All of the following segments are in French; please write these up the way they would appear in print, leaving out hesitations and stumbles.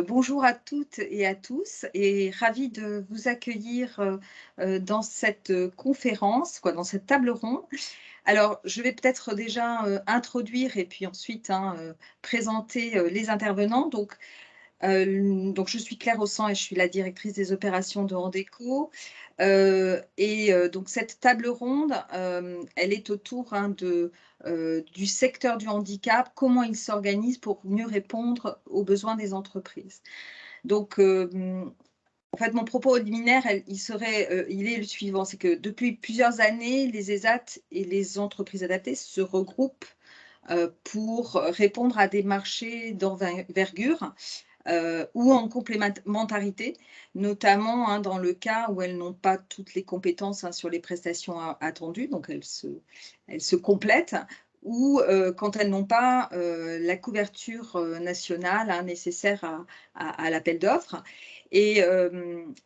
Bonjour à toutes et à tous et ravie de vous accueillir dans cette conférence, dans cette table ronde. Alors, je vais peut-être déjà introduire et puis ensuite présenter les intervenants. Donc, je suis Claire Aussan et je suis la directrice des opérations de Handeco. Donc, cette table ronde, elle est autour du secteur du handicap, comment il s'organise pour mieux répondre aux besoins des entreprises. Donc, en fait, mon propos liminaire, il est le suivant, c'est que depuis plusieurs années, les ESAT et les entreprises adaptées se regroupent pour répondre à des marchés d'envergure ou en complémentarité, notamment dans le cas où elles n'ont pas toutes les compétences sur les prestations attendues, donc elles se complètent, ou quand elles n'ont pas la couverture nationale nécessaire à l'appel d'offres. Et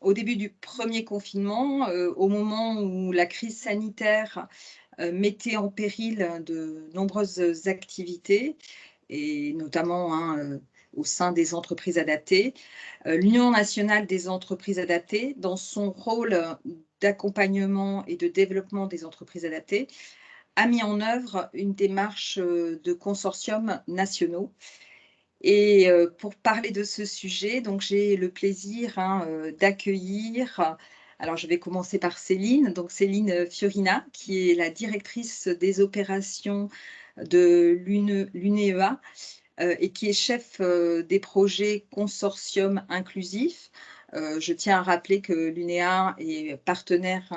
au début du premier confinement, au moment où la crise sanitaire mettait en péril de nombreuses activités, et notamment au sein des entreprises adaptées, l'Union nationale des entreprises adaptées, dans son rôle d'accompagnement et de développement des entreprises adaptées, a mis en œuvre une démarche de consortiums nationaux. Et pour parler de ce sujet, donc j'ai le plaisir d'accueillir, alors je vais commencer par Céline, donc Céline Fiorina, qui est la directrice des opérations de l'UNEA et qui est chef des projets consortium inclusif. Je tiens à rappeler que l'UNEA est partenaire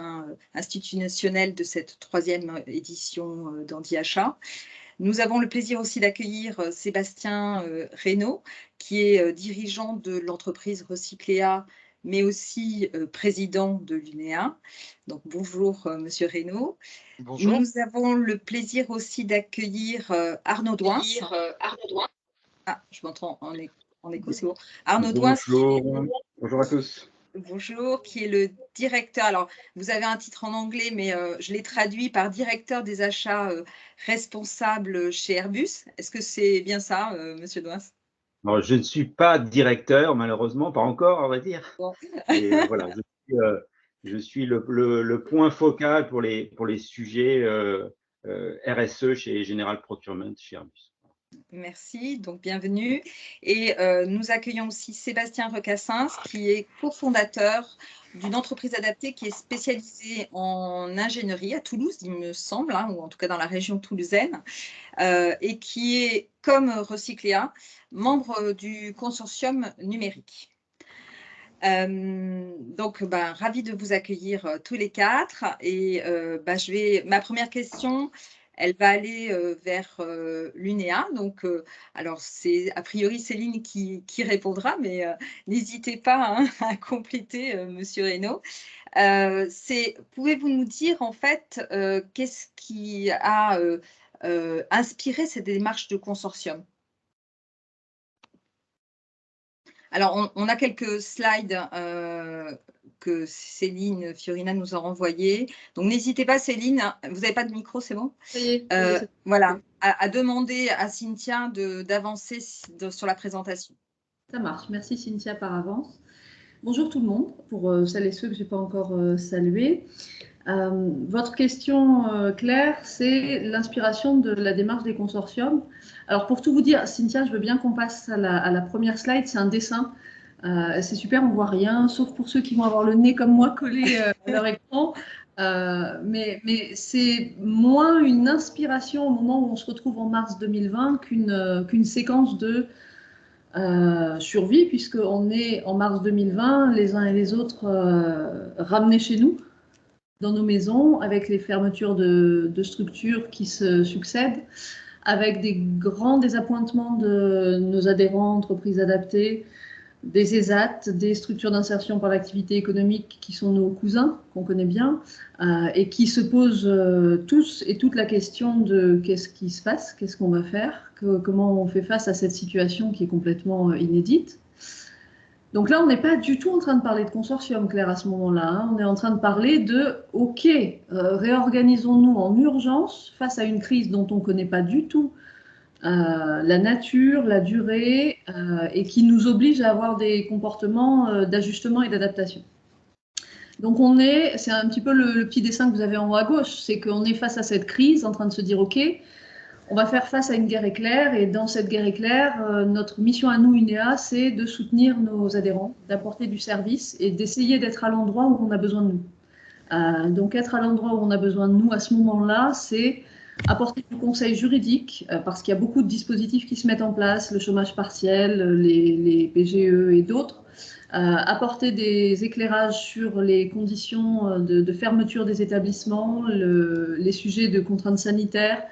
institutionnel de cette 3e édition d'HandiAchat. Nous avons le plaisir aussi d'accueillir Sébastien Reynaud, qui est dirigeant de l'entreprise Recycléa, mais aussi président de l'UNEA. Donc bonjour Monsieur Reynaud. Bonjour. Nous avons le plaisir aussi d'accueillir Arnaud Douin. Ah, je m'entends en écho, c'est bon. Arnaud Douin. Bonjour à tous. Bonjour, qui est le directeur. Alors, vous avez un titre en anglais, mais je l'ai traduit par directeur des achats responsables chez Airbus. Est-ce que c'est bien ça, Monsieur Douin? Alors, je ne suis pas directeur, malheureusement, pas encore, on va dire. Bon. Et voilà, je suis le point focal pour les sujets RSE chez General Procurement, chez Airbus. Merci, donc bienvenue. Et nous accueillons aussi Sébastien Recassens, qui est cofondateur d'une entreprise adaptée qui est spécialisée en ingénierie à Toulouse, il me semble, ou en tout cas dans la région toulousaine, et qui est, comme Recycléa, membre du consortium numérique. Donc, ravie de vous accueillir tous les quatre. Et ma première question, elle va aller vers l'UNEA. Donc, alors, c'est a priori Céline qui répondra, mais n'hésitez pas à compléter, Monsieur Reynaud. Pouvez-vous nous dire, en fait, qu'est-ce qui a inspiré cette démarche de consortium? Alors, on a quelques slides que Céline Fiorina nous a renvoyés. Donc, n'hésitez pas, Céline, vous n'avez pas de micro, c'est bon? Oui, voilà, à demander à Cynthia d'avancer sur la présentation. Ça marche. Merci Cynthia par avance. Bonjour tout le monde, pour celles et ceux que je n'ai pas encore salués. Votre question, Claire, c'est l'inspiration de la démarche des consortiums. Alors, pour tout vous dire, Cynthia, je veux bien qu'on passe à la première slide, c'est un dessin. C'est super, on ne voit rien, sauf pour ceux qui vont avoir le nez comme moi collé à leur écran. Mais c'est moins une inspiration au moment où on se retrouve en mars 2020 qu'une séquence de survie, puisqu'on est en mars 2020, les uns et les autres ramenés chez nous, dans nos maisons, avec les fermetures de structures qui se succèdent, avec des grands désappointements de nos adhérents, entreprises adaptées, des ESAT, des structures d'insertion par l'activité économique qui sont nos cousins, qu'on connaît bien, et qui se posent tous et toute la question de qu'est-ce qui se passe, qu'est-ce qu'on va faire, comment on fait face à cette situation qui est complètement inédite. Donc là, on n'est pas du tout en train de parler de consortium, Claire, à ce moment-là. On est en train de parler de « OK, réorganisons-nous en urgence face à une crise dont on ne connaît pas du tout la nature, la durée, et qui nous oblige à avoir des comportements d'ajustement et d'adaptation. Donc c'est un petit peu le petit dessin que vous avez en haut à gauche, c'est qu'on est face à cette crise en train de se dire, OK, on va faire face à une guerre éclair, et dans cette guerre éclair, notre mission à nous, UNEA, c'est de soutenir nos adhérents, d'apporter du service et d'essayer d'être à l'endroit où on a besoin de nous. Donc être à l'endroit où on a besoin de nous à ce moment-là, c'est apporter du conseil juridique, parce qu'il y a beaucoup de dispositifs qui se mettent en place, le chômage partiel, les PGE et d'autres. Apporter des éclairages sur les conditions de fermeture des établissements, les sujets de contraintes sanitaires.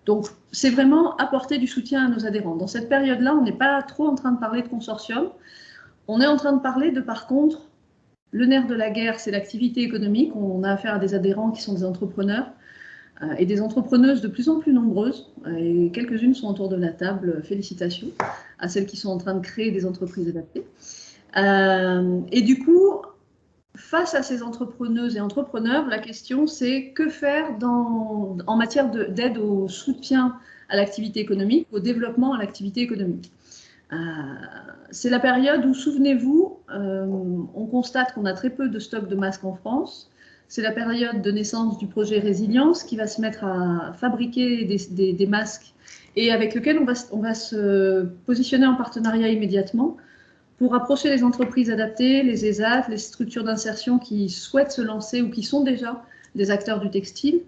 Donc, c'est vraiment apporter du soutien à nos adhérents. Dans cette période-là, on n'est pas trop en train de parler de consortium. On est en train de parler de, par contre, le nerf de la guerre, c'est l'activité économique. On a affaire à des adhérents qui sont des entrepreneurs et des entrepreneuses de plus en plus nombreuses. Et quelques-unes sont autour de la table. Félicitations à celles qui sont en train de créer des entreprises adaptées. Et du coup, face à ces entrepreneuses et entrepreneurs, la question c'est que faire en matière d'aide au soutien à l'activité économique, au développement à l'activité économique. C'est la période où, souvenez-vous, on constate qu'on a très peu de stocks de masques en France. C'est la période de naissance du projet Résilience qui va se mettre à fabriquer des masques et avec lequel on va se positionner en partenariat immédiatement pour approcher les entreprises adaptées, les ESAT, les structures d'insertion qui souhaitent se lancer ou qui sont déjà des acteurs du textile,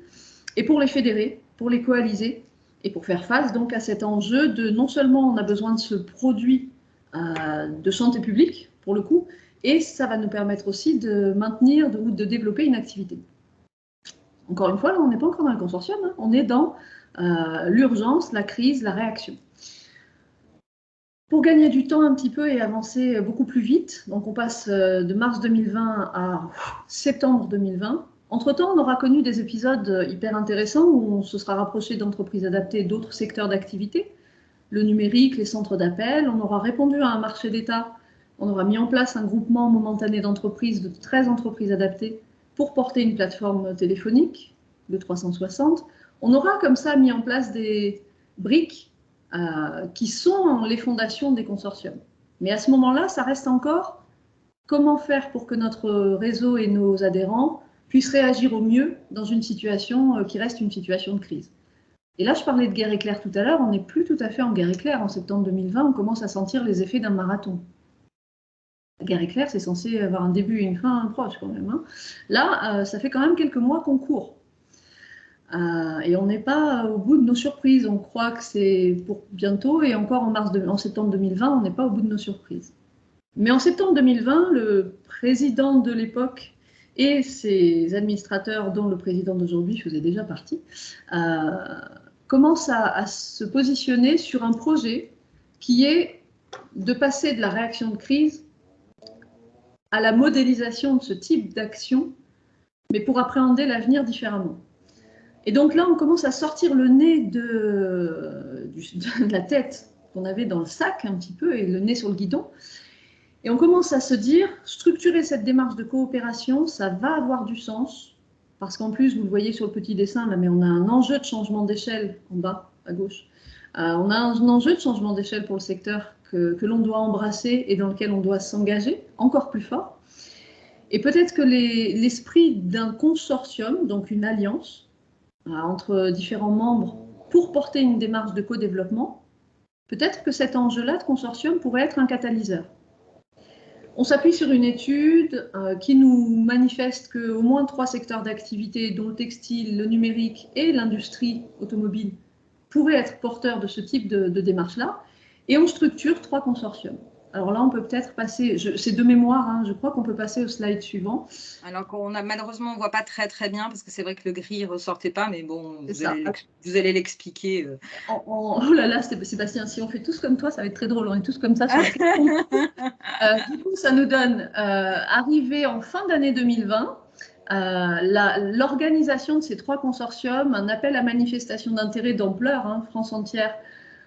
et pour les fédérer, pour les coaliser, et pour faire face donc à cet enjeu de non seulement on a besoin de ce produit de santé publique, pour le coup, et ça va nous permettre aussi de maintenir ou de développer une activité. Encore une fois, là, on n'est pas encore dans le consortium, hein, on est dans l'urgence, la crise, la réaction. Pour gagner du temps un petit peu et avancer beaucoup plus vite, donc on passe de mars 2020 à septembre 2020. Entre-temps, on aura connu des épisodes hyper intéressants où on se sera rapproché d'entreprises adaptées et d'autres secteurs d'activité, le numérique, les centres d'appel. On aura répondu à un marché d'État. On aura mis en place un groupement momentané d'entreprises, de 13 entreprises adaptées, pour porter une plateforme téléphonique, le 360. On aura comme ça mis en place des briques qui sont les fondations des consortiums. Mais à ce moment-là, ça reste encore comment faire pour que notre réseau et nos adhérents puissent réagir au mieux dans une situation qui reste une situation de crise. Et là, je parlais de guerre éclair tout à l'heure, on n'est plus tout à fait en guerre éclair. En septembre 2020, on commence à sentir les effets d'un marathon. La guerre éclair, c'est censé avoir un début et une fin proche quand même. Hein. Là, ça fait quand même quelques mois qu'on court. Et on n'est pas au bout de nos surprises. On croit que c'est pour bientôt, et encore en septembre 2020, on n'est pas au bout de nos surprises. Mais en septembre 2020, le président de l'époque et ses administrateurs, dont le président d'aujourd'hui faisait déjà partie, commencent à se positionner sur un projet qui est de passer de la réaction de crise à la modélisation de ce type d'action, mais pour appréhender l'avenir différemment. Et donc là, on commence à sortir le nez de la tête qu'on avait dans le sac un petit peu, et le nez sur le guidon. Et on commence à se dire, structurer cette démarche de coopération, ça va avoir du sens, parce qu'en plus, vous le voyez sur le petit dessin, là, mais on a un enjeu de changement d'échelle en bas, à gauche. On a un enjeu de changement d'échelle pour le secteur que l'on doit embrasser et dans lequel on doit s'engager encore plus fort. Et peut-être que l'esprit d'un consortium, donc une alliance, entre différents membres pour porter une démarche de co-développement, peut-être que cet enjeu-là de consortium pourrait être un catalyseur. On s'appuie sur une étude qui nous manifeste qu'au moins 3 secteurs d'activité, dont le textile, le numérique et l'industrie automobile, pourraient être porteurs de ce type de démarche-là, et on structure 3 consortiums. Alors là, on peut peut-être passer, c'est de mémoire, hein, je crois qu'on peut passer au slide suivant. Alors malheureusement, on ne voit pas très bien, parce que c'est vrai que le gris ne ressortait pas, mais bon, vous allez l'expliquer. Oh là là, Sébastien, si on fait tous comme toi, ça va être très drôle, on est tous comme ça sur la du coup, ça nous donne, arrivé en fin d'année 2020, l'organisation de ces 3 consortiums, un appel à manifestation d'intérêt d'ampleur, hein, France entière,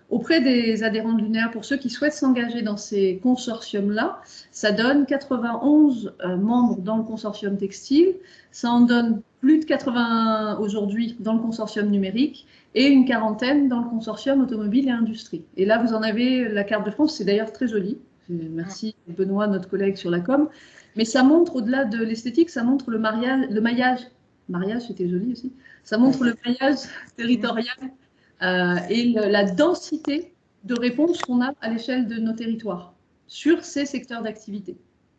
auprès des adhérents de l'UNEA, pour ceux qui souhaitent s'engager dans ces consortiums-là. Ça donne 91 membres dans le consortium textile, ça en donne plus de 80 aujourd'hui dans le consortium numérique et une quarantaine dans le consortium automobile et industrie. Et là, vous en avez la carte de France, c'est d'ailleurs très joli. Merci Benoît, notre collègue sur la com. Mais ça montre, au-delà de l'esthétique, ça montre le maillage, c'était joli aussi, ça montre le maillage territorial et la densité de réponses qu'on a à l'échelle de nos territoires sur ces secteurs d'activité.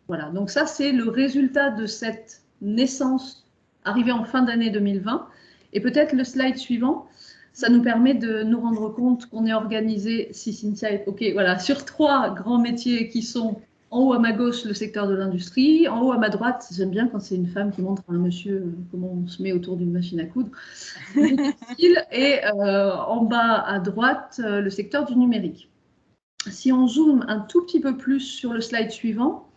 Voilà, donc ça c'est le résultat de cette naissance arrivée en fin d'année 2020. Et peut-être le slide suivant, ça nous permet de nous rendre compte qu'on est organisé, si Cynthia est OK, voilà, sur 3 grands métiers qui sont en haut à ma gauche le secteur de l'industrie, en haut à ma droite, j'aime bien quand c'est une femme qui montre à un monsieur comment on se met autour d'une machine à coudre, et en bas à droite le secteur du numérique. Si on zoome un tout petit peu plus sur le slide suivant,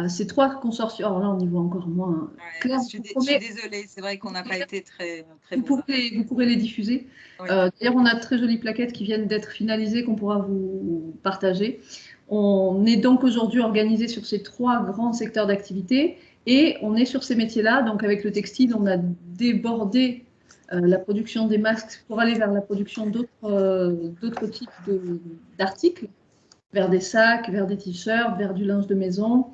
ces 3 consortiums, alors là on y voit encore moins. Ouais, je suis désolée, c'est vrai qu'on n'a pas été très bon. Vous pourrez les diffuser. Oui. D'ailleurs, on a de très jolies plaquettes qui viennent d'être finalisées qu'on pourra vous partager. On est donc aujourd'hui organisé sur ces 3 grands secteurs d'activité et on est sur ces métiers-là. Donc avec le textile, on a débordé la production des masques pour aller vers la production d'autres types d'articles, vers des sacs, vers des t-shirts, vers du linge de maison.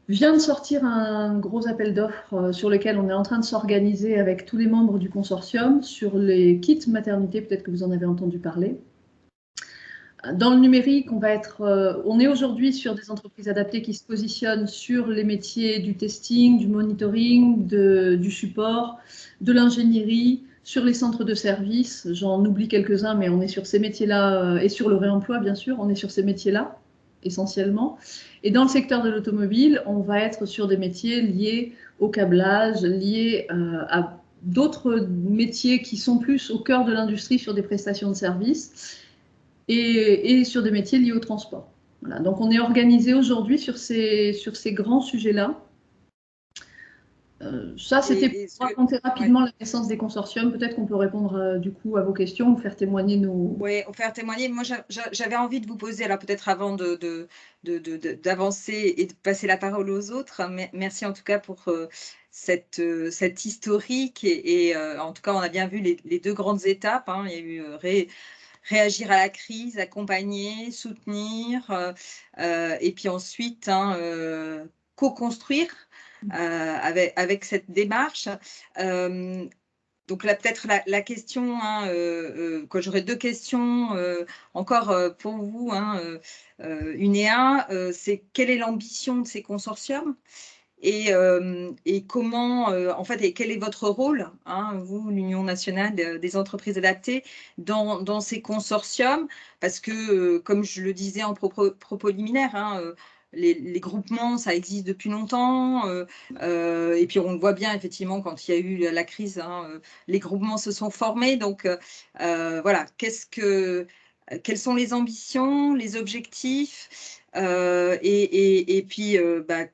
Vient de sortir un gros appel d'offres sur lequel on est en train de s'organiser avec tous les membres du consortium sur les kits maternité, peut-être que vous en avez entendu parler. Dans le numérique, on est aujourd'hui sur des entreprises adaptées qui se positionnent sur les métiers du testing, du monitoring, du support, de l'ingénierie, sur les centres de services. J'en oublie quelques-uns, mais on est sur ces métiers-là, et sur le réemploi, bien sûr, on est sur ces métiers-là, essentiellement. Et dans le secteur de l'automobile, on va être sur des métiers liés au câblage, liés à d'autres métiers qui sont plus au cœur de l'industrie sur des prestations de services et sur des métiers liés au transport. Voilà. Donc on est organisé aujourd'hui sur ces grands sujets-là. Ça, c'était pour raconter rapidement la naissance des consortiums. Peut-être qu'on peut répondre du coup à vos questions ou faire témoigner nos... Oui, faire témoigner. Moi, j'avais envie de vous poser, alors peut-être avant d'avancer et de passer la parole aux autres, mais merci en tout cas pour cette historique. Et en tout cas, on a bien vu les 2 grandes étapes. Hein. Il y a eu réagir à la crise, accompagner, soutenir, et puis ensuite co-construire avec cette démarche. Donc là, peut-être la question, quand j'aurai 2 questions encore pour vous, une et un, c'est quelle est l'ambition de ces consortiums et comment, en fait, et quel est votre rôle, vous, l'Union nationale des entreprises adaptées, dans ces consortiums, parce que, comme je le disais en propos liminaire, les groupements, ça existe depuis longtemps, et puis on le voit bien effectivement quand il y a eu la crise, les groupements se sont formés. Donc voilà, quelles sont les ambitions, les objectifs, et puis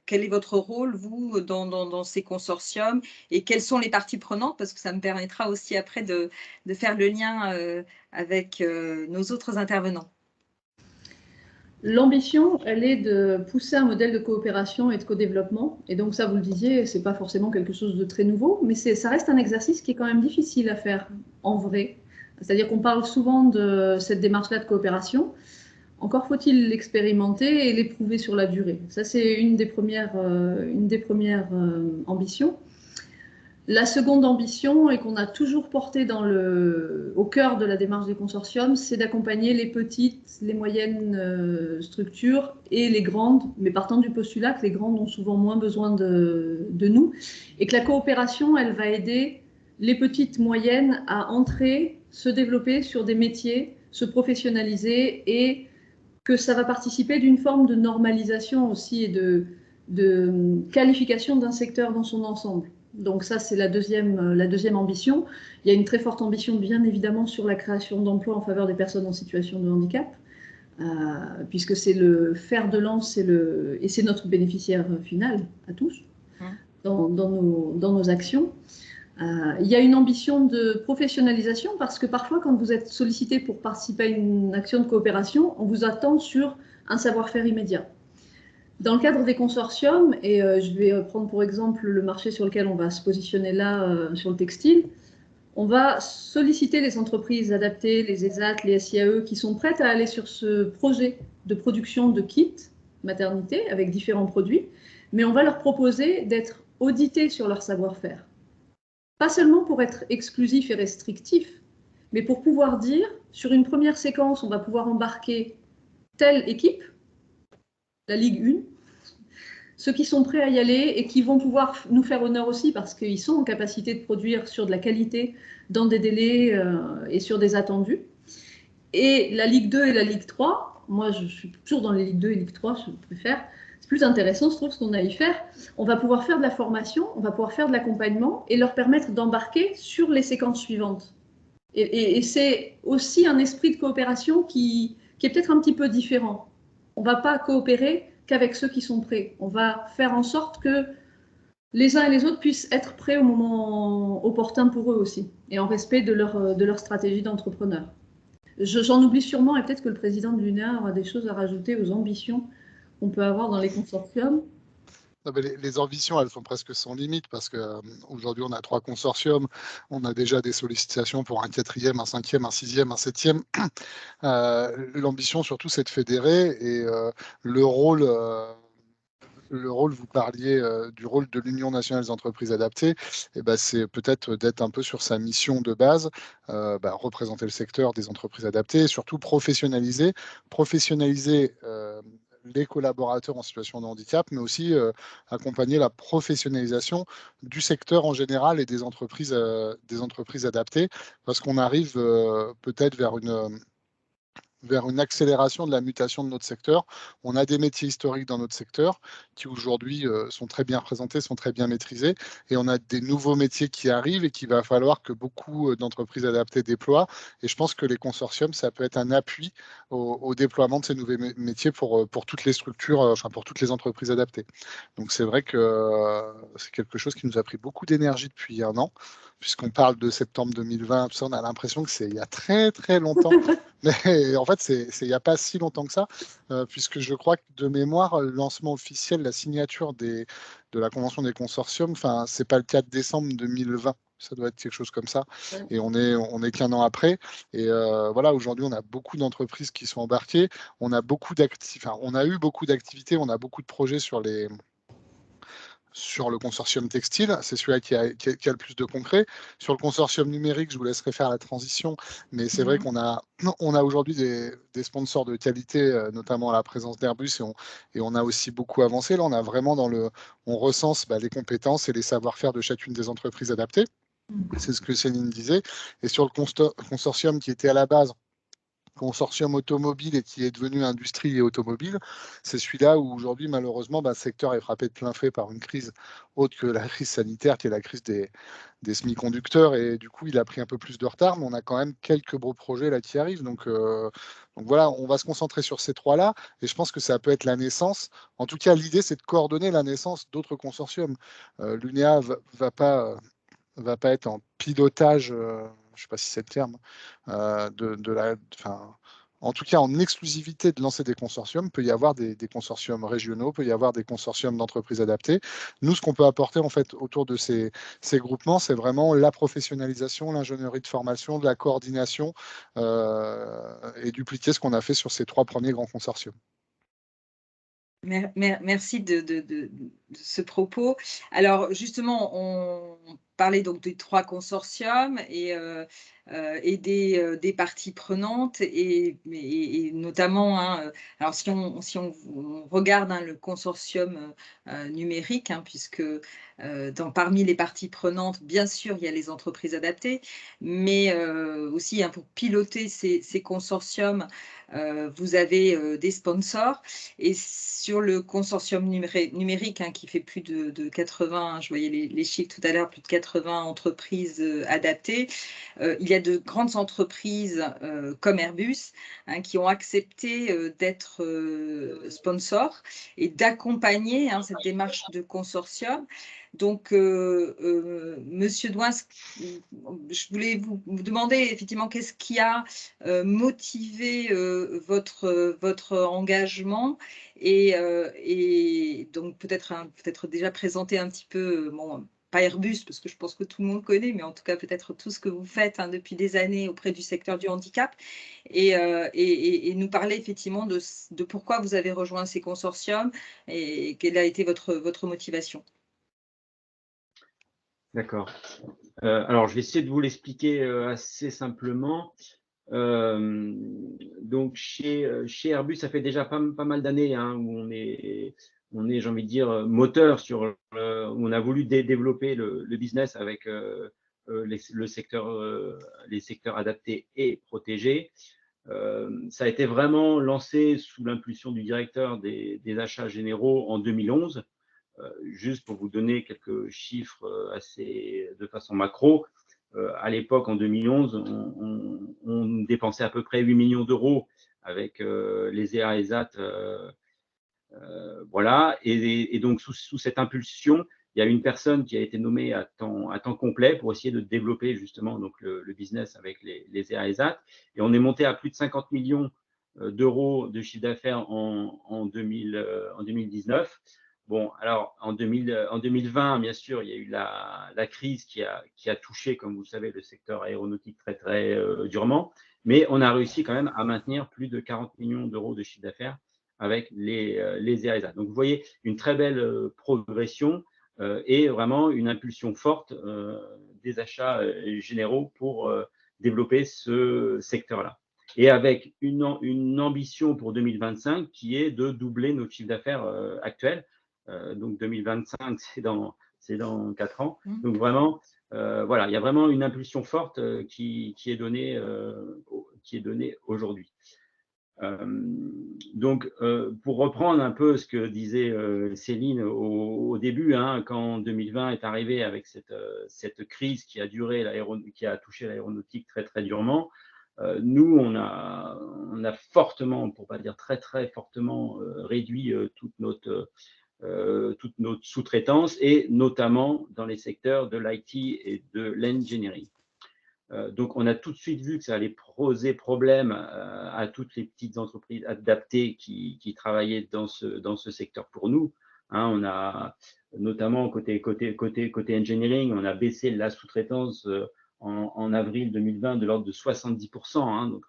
quel est votre rôle, vous, dans ces consortiums, et quelles sont les parties prenantes, parce que ça me permettra aussi après de faire le lien avec nos autres intervenants. L'ambition, elle est de pousser un modèle de coopération et de co-développement. Et donc ça, vous le disiez, c'est pas forcément quelque chose de très nouveau, mais ça reste un exercice qui est quand même difficile à faire en vrai. C'est-à-dire qu'on parle souvent de cette démarche-là de coopération. Encore faut-il l'expérimenter et l'éprouver sur la durée. Ça, c'est une des premières ambitions. La seconde ambition, et qu'on a toujours portée au cœur de la démarche des consortiums, c'est d'accompagner les petites, les moyennes structures et les grandes, mais partant du postulat que les grandes ont souvent moins besoin de nous, et que la coopération, elle va aider les petites, moyennes à entrer, se développer sur des métiers, se professionnaliser, et que ça va participer d'une forme de normalisation aussi et de qualification d'un secteur dans son ensemble. Donc ça, c'est la deuxième ambition. Il y a une très forte ambition, bien évidemment, sur la création d'emplois en faveur des personnes en situation de handicap, puisque c'est le fer de lance et c'est notre bénéficiaire final à tous dans nos actions. Il y a une ambition de professionnalisation parce que parfois, quand vous êtes sollicité pour participer à une action de coopération, on vous attend sur un savoir-faire immédiat. Dans le cadre des consortiums, et je vais prendre pour exemple le marché sur lequel on va se positionner là, sur le textile, on va solliciter les entreprises adaptées, les ESAT, les SIAE, qui sont prêtes à aller sur ce projet de production de kits maternité avec différents produits, mais on va leur proposer d'être audités sur leur savoir-faire. Pas seulement pour être exclusif et restrictif, mais pour pouvoir dire, sur une première séquence, on va pouvoir embarquer telle équipe, la Ligue 1, ceux qui sont prêts à y aller et qui vont pouvoir nous faire honneur aussi parce qu'ils sont en capacité de produire sur de la qualité, dans des délais et sur des attendus. Et la Ligue 2 et la Ligue 3, moi je suis toujours dans les Ligue 2 et Ligue 3, je préfère. C'est plus intéressant, je trouve, ce qu'on a à y faire. On va pouvoir faire de la formation, on va pouvoir faire de l'accompagnement et leur permettre d'embarquer sur les séquences suivantes. Et c'est aussi un esprit de coopération qui est peut-être un petit peu différent. On ne va pas coopérer qu'avec ceux qui sont prêts. On va faire en sorte que les uns et les autres puissent être prêts au moment opportun pour eux aussi, et en respect de leur stratégie d'entrepreneur. J'en oublie sûrement, et peut-être que le président de l'UNEA aura des choses à rajouter aux ambitions qu'on peut avoir dans les consortiums. Les ambitions, elles sont presque sans limite parce qu'aujourd'hui, on a 3 consortiums. On a déjà des sollicitations pour un 4e, un 5e, un 6e, un 7e. L'ambition, surtout, c'est de fédérer. Et le rôle, vous parliez du rôle de l'Union nationale des entreprises adaptées, et ben, c'est peut-être d'être un peu sur sa mission de base, représenter le secteur des entreprises adaptées et surtout professionnaliser les collaborateurs en situation de handicap, mais aussi accompagner la professionnalisation du secteur en général et des entreprises adaptées, parce qu'on arrive peut-être vers une accélération de la mutation de notre secteur. On a des métiers historiques dans notre secteur qui aujourd'hui sont très bien représentés, sont très bien maîtrisés, et on a des nouveaux métiers qui arrivent et qu'il va falloir que beaucoup d'entreprises adaptées déploient. Et je pense que les consortiums, ça peut être un appui au déploiement de ces nouveaux métiers pour toutes les structures, pour toutes les entreprises adaptées. Donc c'est vrai que c'est quelque chose qui nous a pris beaucoup d'énergie depuis un an, puisqu'on parle de septembre 2020, tout ça, on a l'impression que c'est il y a très très longtemps. Mais en fait, il n'y a pas si longtemps que ça, puisque je crois que de mémoire, le lancement officiel, la signature de la Convention des consortiums, ce n'est pas le 4 décembre 2020. Ça doit être quelque chose comme ça. Et on est qu'un an après. Et voilà, aujourd'hui, on a beaucoup d'entreprises qui sont embarquées. On a eu beaucoup d'activités, on a beaucoup de projets sur le consortium textile, c'est celui-là qui a le plus de concret. Sur le consortium numérique, je vous laisserai faire la transition, mais c'est vrai qu'on a aujourd'hui des sponsors de qualité, notamment à la présence d'Airbus, et on a aussi beaucoup avancé. Là, on a vraiment on recense les compétences et les savoir-faire de chacune des entreprises adaptées. C'est ce que Céline disait. Et sur le consortium qui était à la base consortium automobile et qui est devenu industrie et automobile, c'est celui-là où aujourd'hui, malheureusement, le secteur est frappé de plein fouet par une crise autre que la crise sanitaire, qui est la crise des semi-conducteurs, et du coup, il a pris un peu plus de retard, mais on a quand même quelques beaux projets là qui arrivent. Donc voilà, on va se concentrer sur ces 3-là, et je pense que ça peut être la naissance. En tout cas, l'idée, c'est de coordonner la naissance d'autres consortiums. L'UNEA va pas être en pilotage, je ne sais pas si c'est le terme, en tout cas en exclusivité de lancer des consortiums. Il peut y avoir des consortiums régionaux, il peut y avoir des consortiums d'entreprises adaptées. Nous, ce qu'on peut apporter en fait autour de ces groupements, c'est vraiment la professionnalisation, l'ingénierie de formation, de la coordination, et dupliquer ce qu'on a fait sur ces 3 premiers grands consortiums. Merci de ce propos. Alors justement, on parlait donc des 3 consortiums et des parties prenantes, et notamment, alors si on regarde le consortium numérique, puisque parmi les parties prenantes, bien sûr, il y a les entreprises adaptées, mais aussi pour piloter ces consortiums, vous avez des sponsors. Et sur le consortium numérique, qui fait plus de 80, je voyais les chiffres tout à l'heure, plus de 80 entreprises adaptées. Il y a de grandes entreprises comme Airbus hein, qui ont accepté d'être sponsors et d'accompagner hein, cette démarche de consortium. Donc, Monsieur Douin, je voulais vous demander effectivement qu'est-ce qui a motivé votre engagement et donc peut-être déjà présenter un petit peu, bon, pas Airbus, parce que je pense que tout le monde connaît, mais en tout cas peut-être tout ce que vous faites hein, depuis des années auprès du secteur du handicap et nous parler effectivement de pourquoi vous avez rejoint ces consortiums et quelle a été votre motivation. D'accord. Alors, je vais essayer de vous l'expliquer assez simplement. Donc, chez Airbus, ça fait déjà pas mal d'années hein, où on est j'ai envie de dire, moteur où on a voulu développer le business avec les secteurs adaptés et protégés. Ça a été vraiment lancé sous l'impulsion du directeur des achats généraux en 2011. Juste pour vous donner quelques chiffres de façon macro, à l'époque, en 2011, on dépensait à peu près 8 millions d'euros avec les EA et ZAT. Voilà. Et donc, sous cette impulsion, il y a une personne qui a été nommée à temps complet pour essayer de développer justement donc, le business avec les EA et ZAT. Et on est monté à plus de 50 millions d'euros de chiffre d'affaires en 2019. Bon, alors en 2020, bien sûr, il y a eu la crise qui a touché, comme vous le savez, le secteur aéronautique très, très durement. Mais on a réussi quand même à maintenir plus de 40 millions d'euros de chiffre d'affaires avec les EASA. Donc, vous voyez une très belle progression et vraiment une impulsion forte des achats généraux pour développer ce secteur-là. Et avec une ambition pour 2025 qui est de doubler notre chiffre d'affaires actuel. Donc 2025, c'est dans 4 ans. Donc vraiment, voilà, il y a vraiment une impulsion forte qui est donnée aujourd'hui. Donc, pour reprendre un peu ce que disait Céline au début, hein, quand 2020 est arrivé avec cette crise qui a touché l'aéronautique très très durement, nous on a fortement, pour pas dire très très fortement, réduit toute notre sous-traitance et notamment dans les secteurs de l'IT et de l'engineering. Donc, on a tout de suite vu que ça allait poser problème à toutes les petites entreprises adaptées qui travaillaient dans ce secteur pour nous. Hein, on a notamment côté engineering, on a baissé la sous-traitance en avril 2020 de l'ordre de 70%. Hein, donc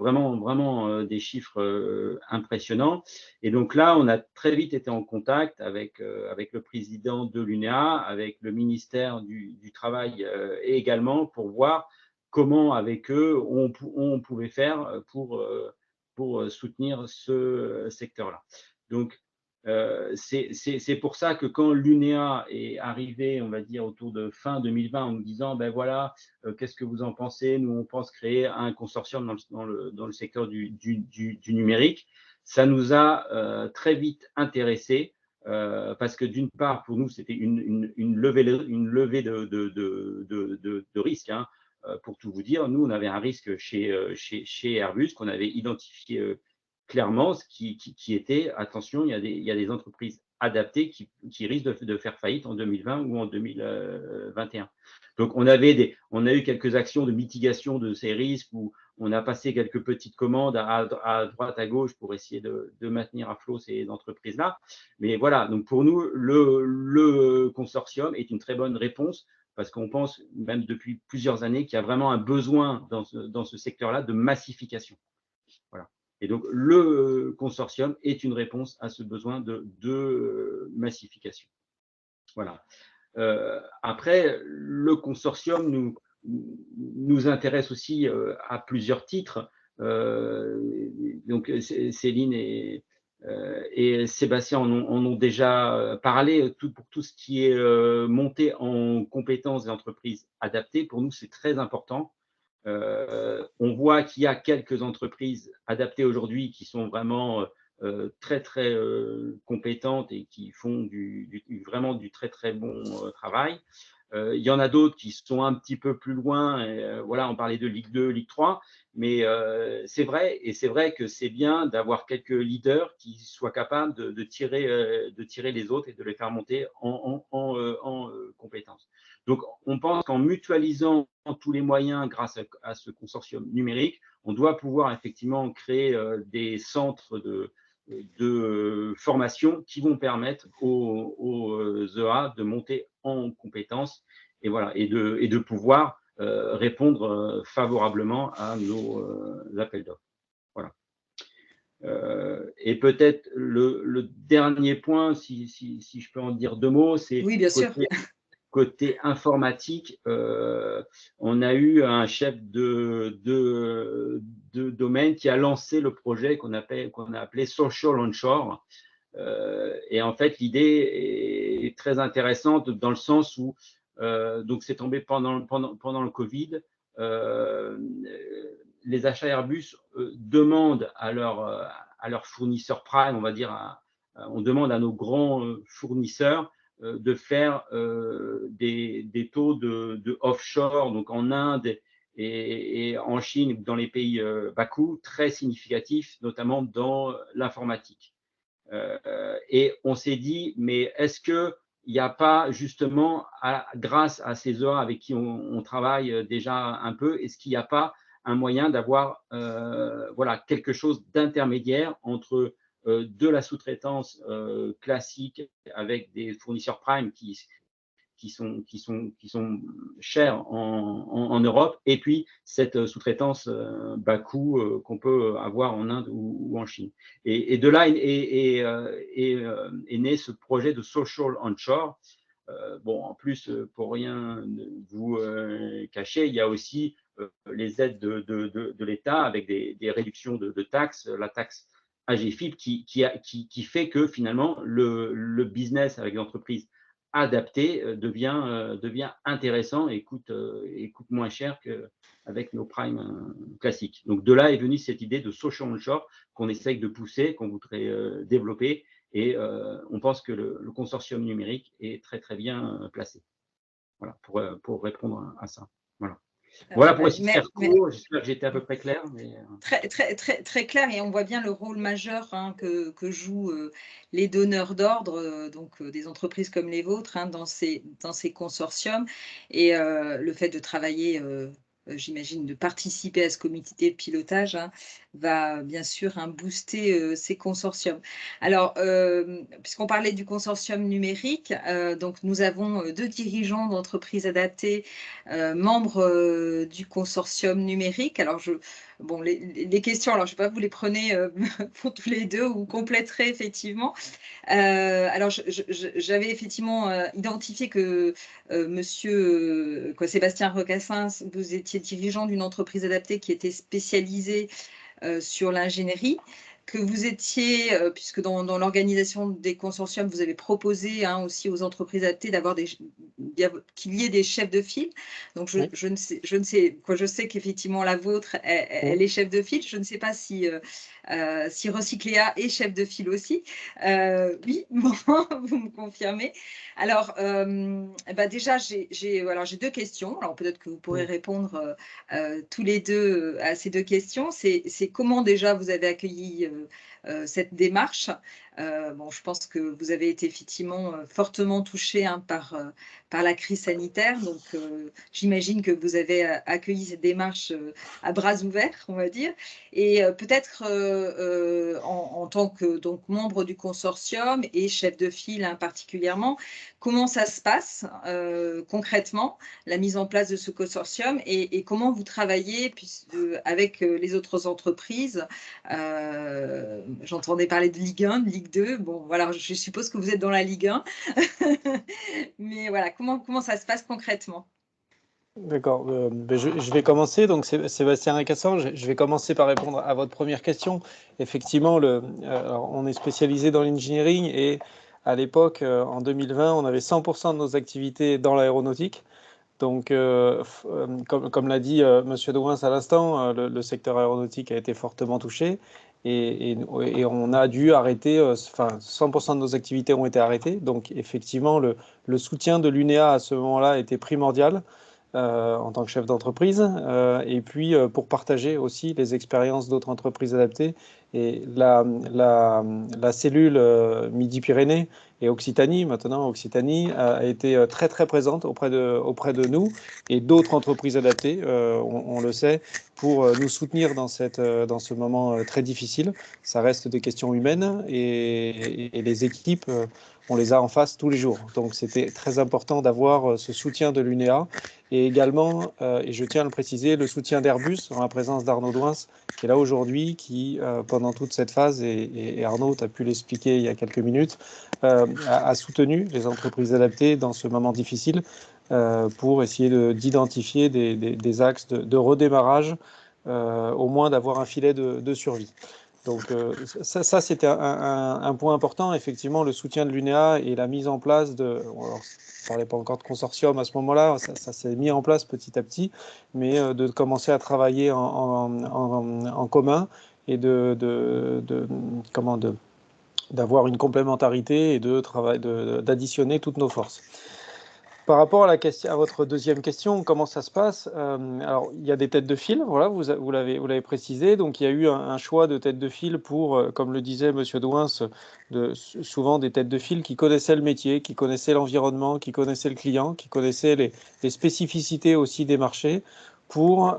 vraiment des chiffres impressionnants. Et donc là, on a très vite été en contact avec le président de l'UNEA, avec le ministère du Travail et également pour voir comment avec eux on pouvait faire pour soutenir ce secteur-là. Donc, c'est pour ça que quand l'UNEA est arrivé, on va dire, autour de fin 2020, en nous disant, ben voilà, qu'est-ce que vous en pensez? Nous, on pense créer un consortium dans le secteur du numérique. Ça nous a très vite intéressés parce que d'une part, pour nous, c'était une levée de risque. Hein. Pour tout vous dire, nous, on avait un risque chez Airbus qu'on avait identifié clairement, ce qui était, attention, il y a des entreprises adaptées qui risquent de faire faillite en 2020 ou en 2021. Donc, on a eu quelques actions de mitigation de ces risques où on a passé quelques petites commandes à droite, à gauche pour essayer de maintenir à flot ces entreprises-là. Mais voilà, donc pour nous, le consortium est une très bonne réponse parce qu'on pense, même depuis plusieurs années, qu'il y a vraiment un besoin dans ce secteur-là de massification. Voilà. Et donc, le consortium est une réponse à ce besoin de massification. Voilà. Après, le consortium nous intéresse aussi à plusieurs titres. Donc, Céline et Sébastien en ont déjà parlé. Pour tout ce qui est montée en compétences des entreprises adaptées, pour nous, c'est très important. On voit qu'il y a quelques entreprises adaptées aujourd'hui qui sont vraiment très, très compétentes et qui font vraiment du très, très bon travail. Il y en a d'autres qui sont un petit peu plus loin. Et, voilà, on parlait de Ligue 2, Ligue 3. Mais c'est vrai, et c'est vrai que c'est bien d'avoir quelques leaders qui soient capables de tirer les autres et de les faire monter en compétences. Donc, on pense qu'en mutualisant tous les moyens grâce à ce consortium numérique, on doit pouvoir effectivement créer des centres de formation qui vont permettre aux EA de monter en compétences et, voilà, et de pouvoir répondre favorablement à nos appels d'offres. Voilà. Et peut-être le dernier point, si je peux en dire deux mots, c'est oui, bien sûr. Côté informatique, on a eu un chef de domaine qui a lancé le projet qu'on a appelé Social Onshore. Et en fait, l'idée est très intéressante dans le sens où donc c'est tombé pendant le Covid. Les achats Airbus demandent à leurs fournisseurs prime, on va dire, on demande à nos grands fournisseurs de faire des taux de offshore, donc en Inde et en Chine, dans les pays bas coût, très significatifs, notamment dans l'informatique. Et on s'est dit, mais est-ce qu'il n'y a pas justement, grâce à ces EA avec qui on travaille déjà un peu, est-ce qu'il n'y a pas un moyen d'avoir voilà, quelque chose d'intermédiaire entre de la sous-traitance classique avec des fournisseurs prime qui sont chers en Europe, et puis cette sous-traitance bas coût qu'on peut avoir en Inde ou en Chine. Et de là est né ce projet de Social Onshore. Bon, en plus, pour rien vous cacher, il y a aussi les aides de l'État avec des réductions de taxes, la taxe AGFIP qui fait que finalement le business avec l'entreprise adapté devient intéressant et coûte moins cher qu'avec nos primes classiques. Donc de là est venue cette idée de social onshore qu'on essaye de pousser, qu'on voudrait développer, et on pense que le consortium numérique est très très bien placé. Voilà, pour répondre à ça. Voilà. Voilà pour essayer de faire court. J'espère que j'étais à peu près clair. Mais... Très clair, et on voit bien le rôle majeur que jouent les donneurs d'ordre, donc des entreprises comme les vôtres, dans ces consortiums, et le fait de travailler, j'imagine, de participer à ce comité de pilotage va bien sûr booster ces consortiums. Alors, puisqu'on parlait du consortium numérique, donc nous avons 2 dirigeants d'entreprises adaptées, membres du consortium numérique. Alors, bon, les questions, alors je ne sais pas, vous les prenez pour tous les deux ou compléterez effectivement. Alors, j'avais effectivement identifié que monsieur Sébastien Recassens, vous étiez dirigeant d'une entreprise adaptée qui était spécialisée sur l'ingénierie, que vous étiez, puisque dans l'organisation des consortiums, vous avez proposé aussi aux entreprises adaptées qu'il y ait des chefs de file. Donc, je sais qu'effectivement, la vôtre, elle est chef de file. Je ne sais pas si Recycléa est chef de file aussi. Oui, bon, vous me confirmez. Alors, déjà, j'ai 2 questions. Alors, peut-être que vous pourrez répondre tous les deux à ces 2 questions. C'est comment déjà vous avez accueilli cette démarche. Bon, je pense que vous avez été effectivement fortement touché par la crise sanitaire. Donc, j'imagine que vous avez accueilli cette démarche à bras ouverts, on va dire. Et peut-être en tant que membre du consortium et chef de file particulièrement, comment ça se passe concrètement, la mise en place de ce consortium, et comment vous travaillez avec les autres entreprises. J'entendais parler de Ligue 1, de Ligue 2. Bon, voilà, je suppose que vous êtes dans la Ligue 1. Mais voilà, comment ça se passe concrètement? D'accord. Je vais commencer. Donc, Sébastien Recassens, je vais commencer par répondre à votre première question. Effectivement, alors, on est spécialisé dans l'engineering, et à l'époque, en 2020, on avait 100% de nos activités dans l'aéronautique. Donc, comme l'a dit Monsieur Douin à l'instant, le secteur aéronautique a été fortement touché. et on a dû arrêter, 100% de nos activités ont été arrêtées. Donc effectivement, le soutien de l'UNEA à ce moment-là était primordial. En tant que chef d'entreprise, et puis pour partager aussi les expériences d'autres entreprises adaptées. Et la cellule Midi-Pyrénées et Occitanie, maintenant Occitanie, a été très très présente auprès de nous et d'autres entreprises adaptées, on le sait, pour nous soutenir dans ce moment très difficile. Ça reste des questions humaines et les équipes, on les a en face tous les jours. Donc c'était très important d'avoir ce soutien de l'UNEA et également, et je tiens à le préciser, le soutien d'Airbus en la présence d'Arnaud Douins, qui est là aujourd'hui, qui, pendant toute cette phase, et Arnaud, tu as pu l'expliquer il y a quelques minutes, a soutenu les entreprises adaptées dans ce moment difficile pour essayer d'identifier des axes de redémarrage, au moins d'avoir un filet de survie. Donc ça c'était un point important, effectivement, le soutien de l'UNEA et la mise en place alors, on ne parlait pas encore de consortium à ce moment-là, ça s'est mis en place petit à petit, mais de commencer à travailler en commun et d'avoir une complémentarité et d'additionner toutes nos forces. Par rapport à votre deuxième question, comment ça se passe? Alors, il y a des têtes de file, voilà, vous l'avez précisé. Donc, il y a eu un choix de têtes de file pour, comme le disait M. Douins, souvent des têtes de file qui connaissaient le métier, qui connaissaient l'environnement, qui connaissaient le client, qui connaissaient les spécificités aussi des marchés pour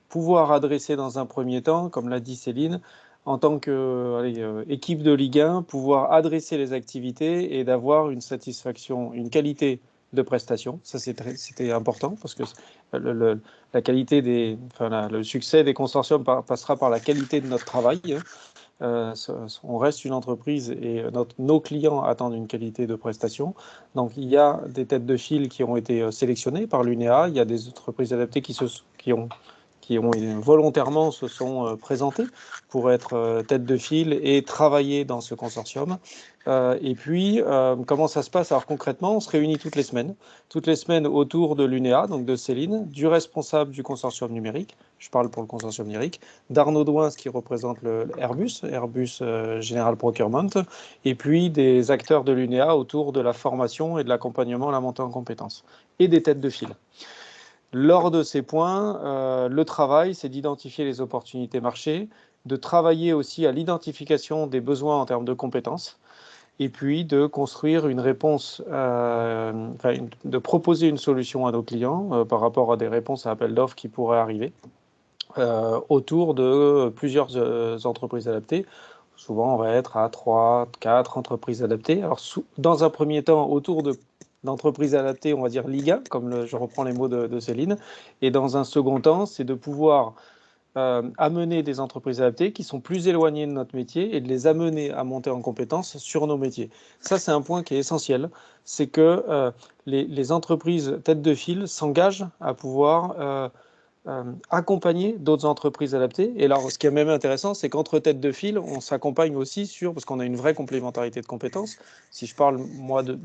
pouvoir adresser dans un premier temps, comme l'a dit Céline, en tant qu'équipe de Ligue 1, pouvoir adresser les activités et d'avoir une satisfaction, une qualité de prestations. Ça, c'était important parce que la qualité le succès des consortiums passera par la qualité de notre travail. On reste une entreprise et nos clients attendent une qualité de prestation. Donc, il y a des têtes de file qui ont été sélectionnées par l'UNEA. Il y a des entreprises adaptées qui ont volontairement se sont présentés pour être tête de file et travailler dans ce consortium. Et puis, comment ça se passe? Alors concrètement, on se réunit toutes les semaines autour de l'UNEA, donc de Céline, du responsable du consortium numérique, je parle pour le consortium numérique, d'Arnaud Douins qui représente le Airbus General Procurement, et puis des acteurs de l'UNEA autour de la formation et de l'accompagnement à la montée en compétences, et des têtes de file. Lors de ces points, le travail, c'est d'identifier les opportunités marché, de travailler aussi à l'identification des besoins en termes de compétences, et puis de construire une réponse, de proposer une solution à nos clients par rapport à des réponses à appel d'offres qui pourraient arriver autour de plusieurs entreprises adaptées. Souvent, on va être à 3, 4 entreprises adaptées. Alors, dans un premier temps, autour d'entreprises adaptées, on va dire Ligue 1, comme je reprends les mots de Céline. Et dans un second temps, c'est de pouvoir amener des entreprises adaptées qui sont plus éloignées de notre métier et de les amener à monter en compétences sur nos métiers. Ça, c'est un point qui est essentiel. C'est que les entreprises tête de file s'engagent à pouvoir accompagner d'autres entreprises adaptées. Et alors, ce qui est même intéressant, c'est qu'entre têtes de file, on s'accompagne aussi parce qu'on a une vraie complémentarité de compétences. Si je parle, moi, de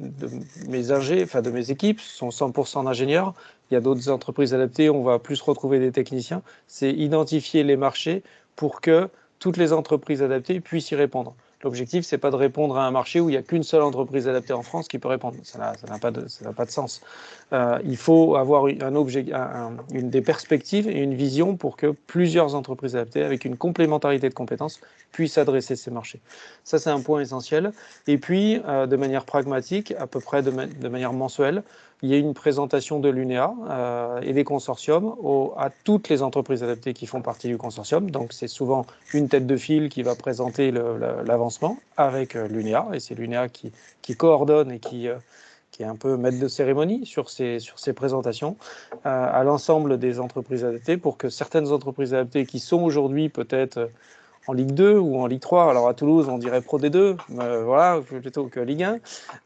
mes ingés, de mes équipes, ce sont 100% d'ingénieurs. Il y a d'autres entreprises adaptées, on va plus retrouver des techniciens. C'est identifier les marchés pour que toutes les entreprises adaptées puissent y répondre. L'objectif, c'est pas de répondre à un marché où il n'y a qu'une seule entreprise adaptée en France qui peut répondre. Ça n'a pas de sens. Il faut avoir des perspectives et une vision pour que plusieurs entreprises adaptées, avec une complémentarité de compétences, puissent adresser ces marchés. Ça, c'est un point essentiel. Et puis, de manière pragmatique, à peu près de manière mensuelle, il y a une présentation de l'UNEA et des consortiums à toutes les entreprises adaptées qui font partie du consortium. Donc, c'est souvent une tête de file qui va présenter l'avancement avec l'UNEA, et c'est l'UNEA qui coordonne et qui est un peu maître de cérémonie sur ces présentations à l'ensemble des entreprises adaptées pour que certaines entreprises adaptées qui sont aujourd'hui peut-être en Ligue 2 ou en Ligue 3, alors à Toulouse on dirait Pro D2, voilà, plutôt que Ligue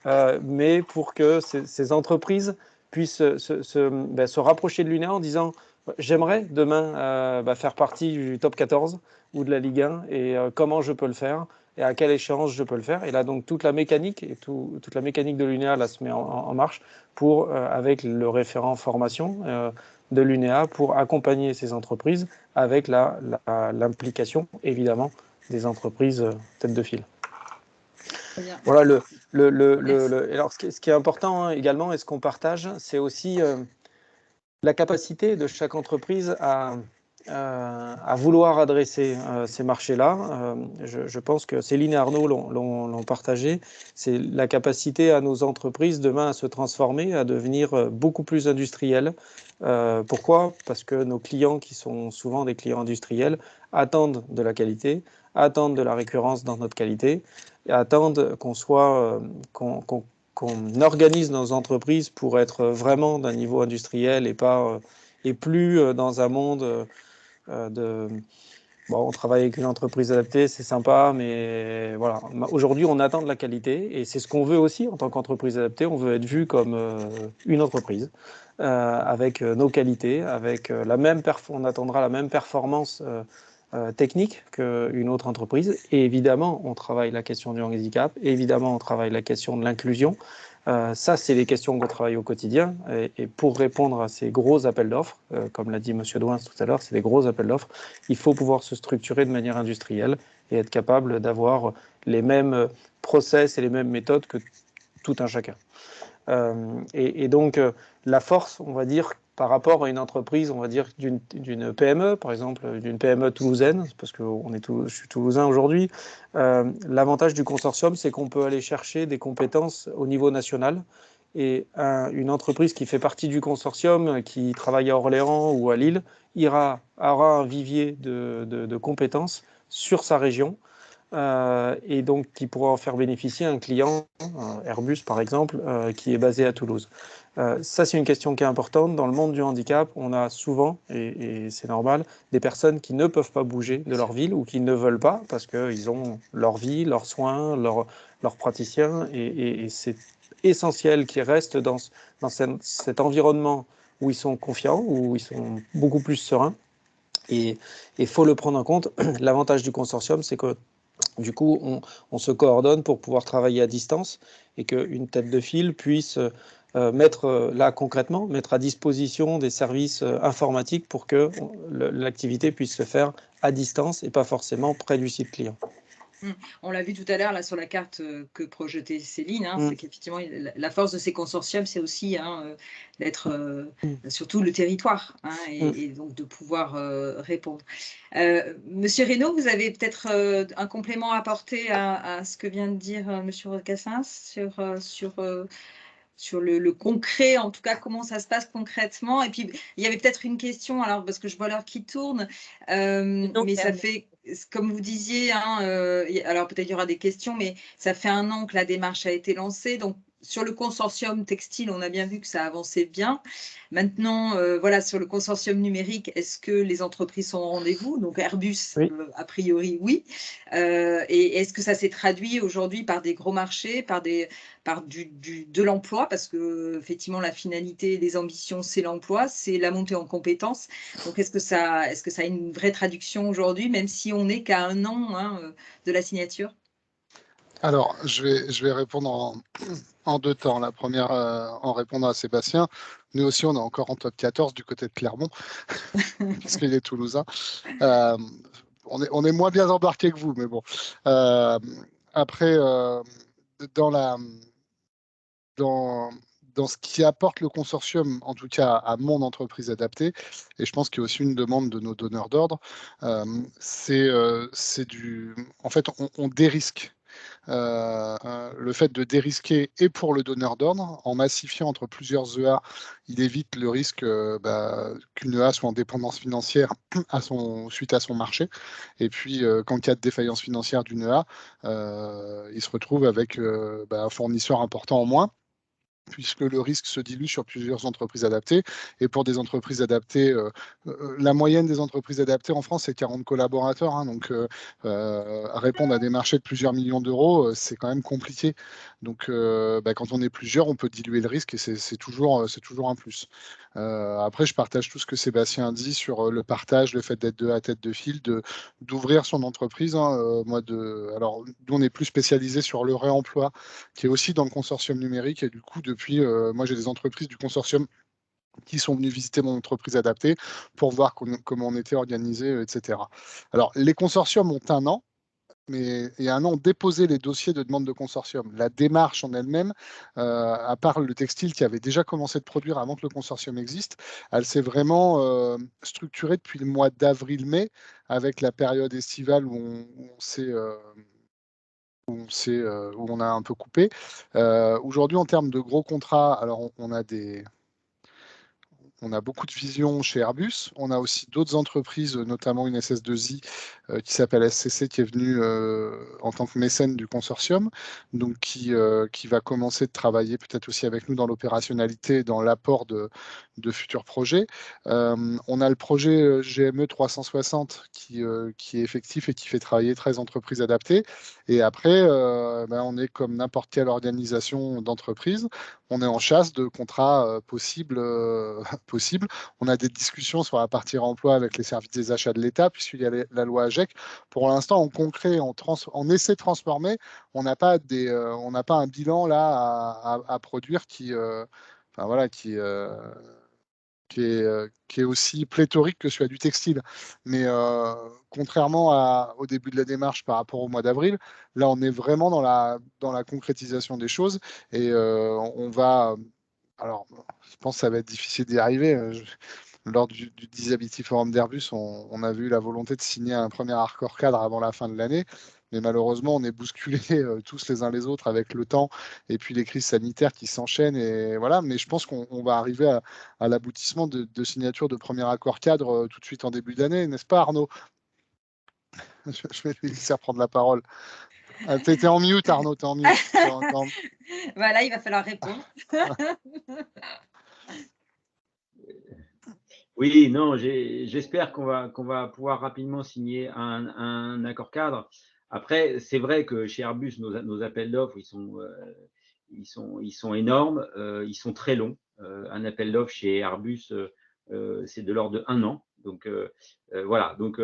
1, mais pour que ces entreprises puissent se rapprocher de l'UNEA en disant j'aimerais demain faire partie du top 14 ou de la Ligue 1 et comment je peux le faire et à quelle échéance je peux le faire. Et là, donc, toute la mécanique toute la mécanique de l'UNEA là, se met en marche pour, avec le référent formation de l'UNEA pour accompagner ces entreprises avec l'implication, évidemment, des entreprises tête de file. Très bien. Voilà, alors ce qui est important également, et ce qu'on partage, c'est aussi la capacité de chaque entreprise à vouloir adresser ces marchés-là. Je pense que Céline et Arnaud l'ont partagé. C'est la capacité à nos entreprises demain à se transformer, à devenir beaucoup plus industrielles. Pourquoi? Parce que nos clients, qui sont souvent des clients industriels, attendent de la qualité, attendent de la récurrence dans notre qualité, et attendent qu'on organise nos entreprises pour être vraiment d'un niveau industriel et plus dans un monde de bon, on travaille avec une entreprise adaptée, c'est sympa, mais voilà. Aujourd'hui, on attend de la qualité et c'est ce qu'on veut aussi en tant qu'entreprise adaptée. On veut être vu comme une entreprise avec nos qualités, avec on attendra la même performance technique qu'une autre entreprise. Et évidemment, on travaille la question du handicap, et évidemment, on travaille la question de l'inclusion. Ça, c'est les questions qu'on travaille au quotidien. Et pour répondre à ces gros appels d'offres, comme l'a dit M. Douin tout à l'heure, c'est des gros appels d'offres, il faut pouvoir se structurer de manière industrielle et être capable d'avoir les mêmes process et les mêmes méthodes que tout un chacun. Et donc, la force, on va dire, par rapport à une entreprise, on va dire, d'une PME, par exemple, d'une PME toulousaine, parce que je suis toulousain aujourd'hui, l'avantage du consortium, c'est qu'on peut aller chercher des compétences au niveau national. Et une entreprise qui fait partie du consortium, qui travaille à Orléans ou à Lille, aura un vivier de compétences sur sa région. Et donc qui pourra en faire bénéficier un client, Airbus par exemple, qui est basé à Toulouse. Ça, c'est une question qui est importante. Dans le monde du handicap, on a souvent, et c'est normal, des personnes qui ne peuvent pas bouger de leur ville ou qui ne veulent pas parce qu'ils ont leur vie, leurs soins, leurs praticiens, et c'est essentiel qu'ils restent dans cet environnement où ils sont confiants, où ils sont beaucoup plus sereins. Et il faut le prendre en compte. L'avantage du consortium, c'est que du coup, on se coordonne pour pouvoir travailler à distance et qu'une tête de file puisse mettre à disposition des services informatiques pour que l'activité puisse se faire à distance et pas forcément près du site client. On l'a vu tout à l'heure là sur la carte que projetait Céline, c'est qu'effectivement la force de ces consortiums, c'est aussi d'être surtout le territoire et donc de pouvoir répondre. Monsieur Reynaud, vous avez peut-être un complément à apporter à ce que vient de dire Monsieur Recassens sur le concret, en tout cas, comment ça se passe concrètement. Et puis, il y avait peut-être une question, alors parce que je vois l'heure qui tourne, mais ça fait, comme vous disiez, alors peut-être il y aura des questions, mais ça fait 1 an que la démarche a été lancée. Donc, sur le consortium textile, on a bien vu que ça avançait bien. Maintenant, voilà, sur le consortium numérique, est-ce que les entreprises sont au rendez-vous? Donc, Airbus, Oui. A priori, oui. Et est-ce que ça s'est traduit aujourd'hui par des gros marchés, par de l'emploi, parce que effectivement la finalité des ambitions, c'est l'emploi, c'est la montée en compétences. Donc, est-ce que ça a une vraie traduction aujourd'hui, même si on n'est qu'à 1 an de la signature? Alors, je vais répondre en 2 temps. La première, en répondant à Sébastien. Nous aussi, on est encore en top 14 du côté de Clermont, parce qu'il est toulousain. On est moins bien embarqué que vous, mais bon. Après, dans ce qui apporte le consortium, en tout cas à mon entreprise adaptée, et je pense qu'il y a aussi une demande de nos donneurs d'ordre, en fait, on dérisque. Le fait de dérisquer et pour le donneur d'ordre, en massifiant entre plusieurs EA, il évite le risque qu'une EA soit en dépendance financière suite à son marché. Et puis, quand il y a de défaillance financière d'une EA, il se retrouve avec un fournisseur important en moins, puisque le risque se dilue sur plusieurs entreprises adaptées. Et pour des entreprises adaptées, la moyenne des entreprises adaptées en France, c'est 40 collaborateurs. Donc, répondre à des marchés de plusieurs millions d'euros, c'est quand même compliqué. Donc, quand on est plusieurs, on peut diluer le risque et c'est toujours un plus. Après, je partage tout ce que Sébastien a dit sur le partage, le fait d'être de la tête de file, d'ouvrir son entreprise. Alors, nous, on est plus spécialisé sur le réemploi, qui est aussi dans le consortium numérique. Et du coup, depuis, moi, j'ai des entreprises du consortium qui sont venus visiter mon entreprise adaptée pour voir comment on était organisé, etc. Alors, les consortiums ont 1 an. il y a un an, déposé les dossiers de demande de consortium. La démarche en elle-même, à part le textile qui avait déjà commencé de produire avant que le consortium existe, elle s'est vraiment structurée depuis le mois d'avril-mai, avec la période estivale où on a un peu coupé. Aujourd'hui, en termes de gros contrats, alors on a beaucoup de visions chez Airbus. On a aussi d'autres entreprises, notamment une SS2I qui s'appelle SCC, qui est venue en tant que mécène du consortium, donc qui va commencer de travailler peut-être aussi avec nous dans l'opérationnalité et dans l'apport de futurs projets. On a le projet GME 360 qui est effectif et qui fait travailler 13 entreprises adaptées. Et après, on est comme n'importe quelle organisation d'entreprise. On est en chasse de contrats possibles. On a des discussions sur la partie emploi avec les services des achats de l'État, puisqu'il y a la loi AGEC. Pour l'instant, en concret, en essai de transformer, on n'a pas un bilan là à produire qui est aussi pléthorique que celui du textile. Mais contrairement au début de la démarche par rapport au mois d'avril, là, on est vraiment dans la concrétisation des choses et on va. Alors, je pense que ça va être difficile d'y arriver. Lors du Disability Forum d'Airbus, on avait eu la volonté de signer un premier accord cadre avant la fin de l'année. Mais malheureusement, on est bousculés tous les uns les autres avec le temps et puis les crises sanitaires qui s'enchaînent. Et voilà. Mais je pense qu'on va arriver à l'aboutissement de signature de premier accord cadre tout de suite en début d'année, n'est-ce pas, Arnaud? Je vais lui laisser prendre la parole. T'es en mute, Arnaud, t'es en mute. Voilà, il va falloir répondre. Oui, non, j'espère qu'on va pouvoir rapidement signer un accord cadre. Après, c'est vrai que chez Airbus, nos appels d'offres, ils sont énormes, ils sont très longs. Un appel d'offres chez Airbus, c'est de l'ordre de 1 an. Donc voilà. Donc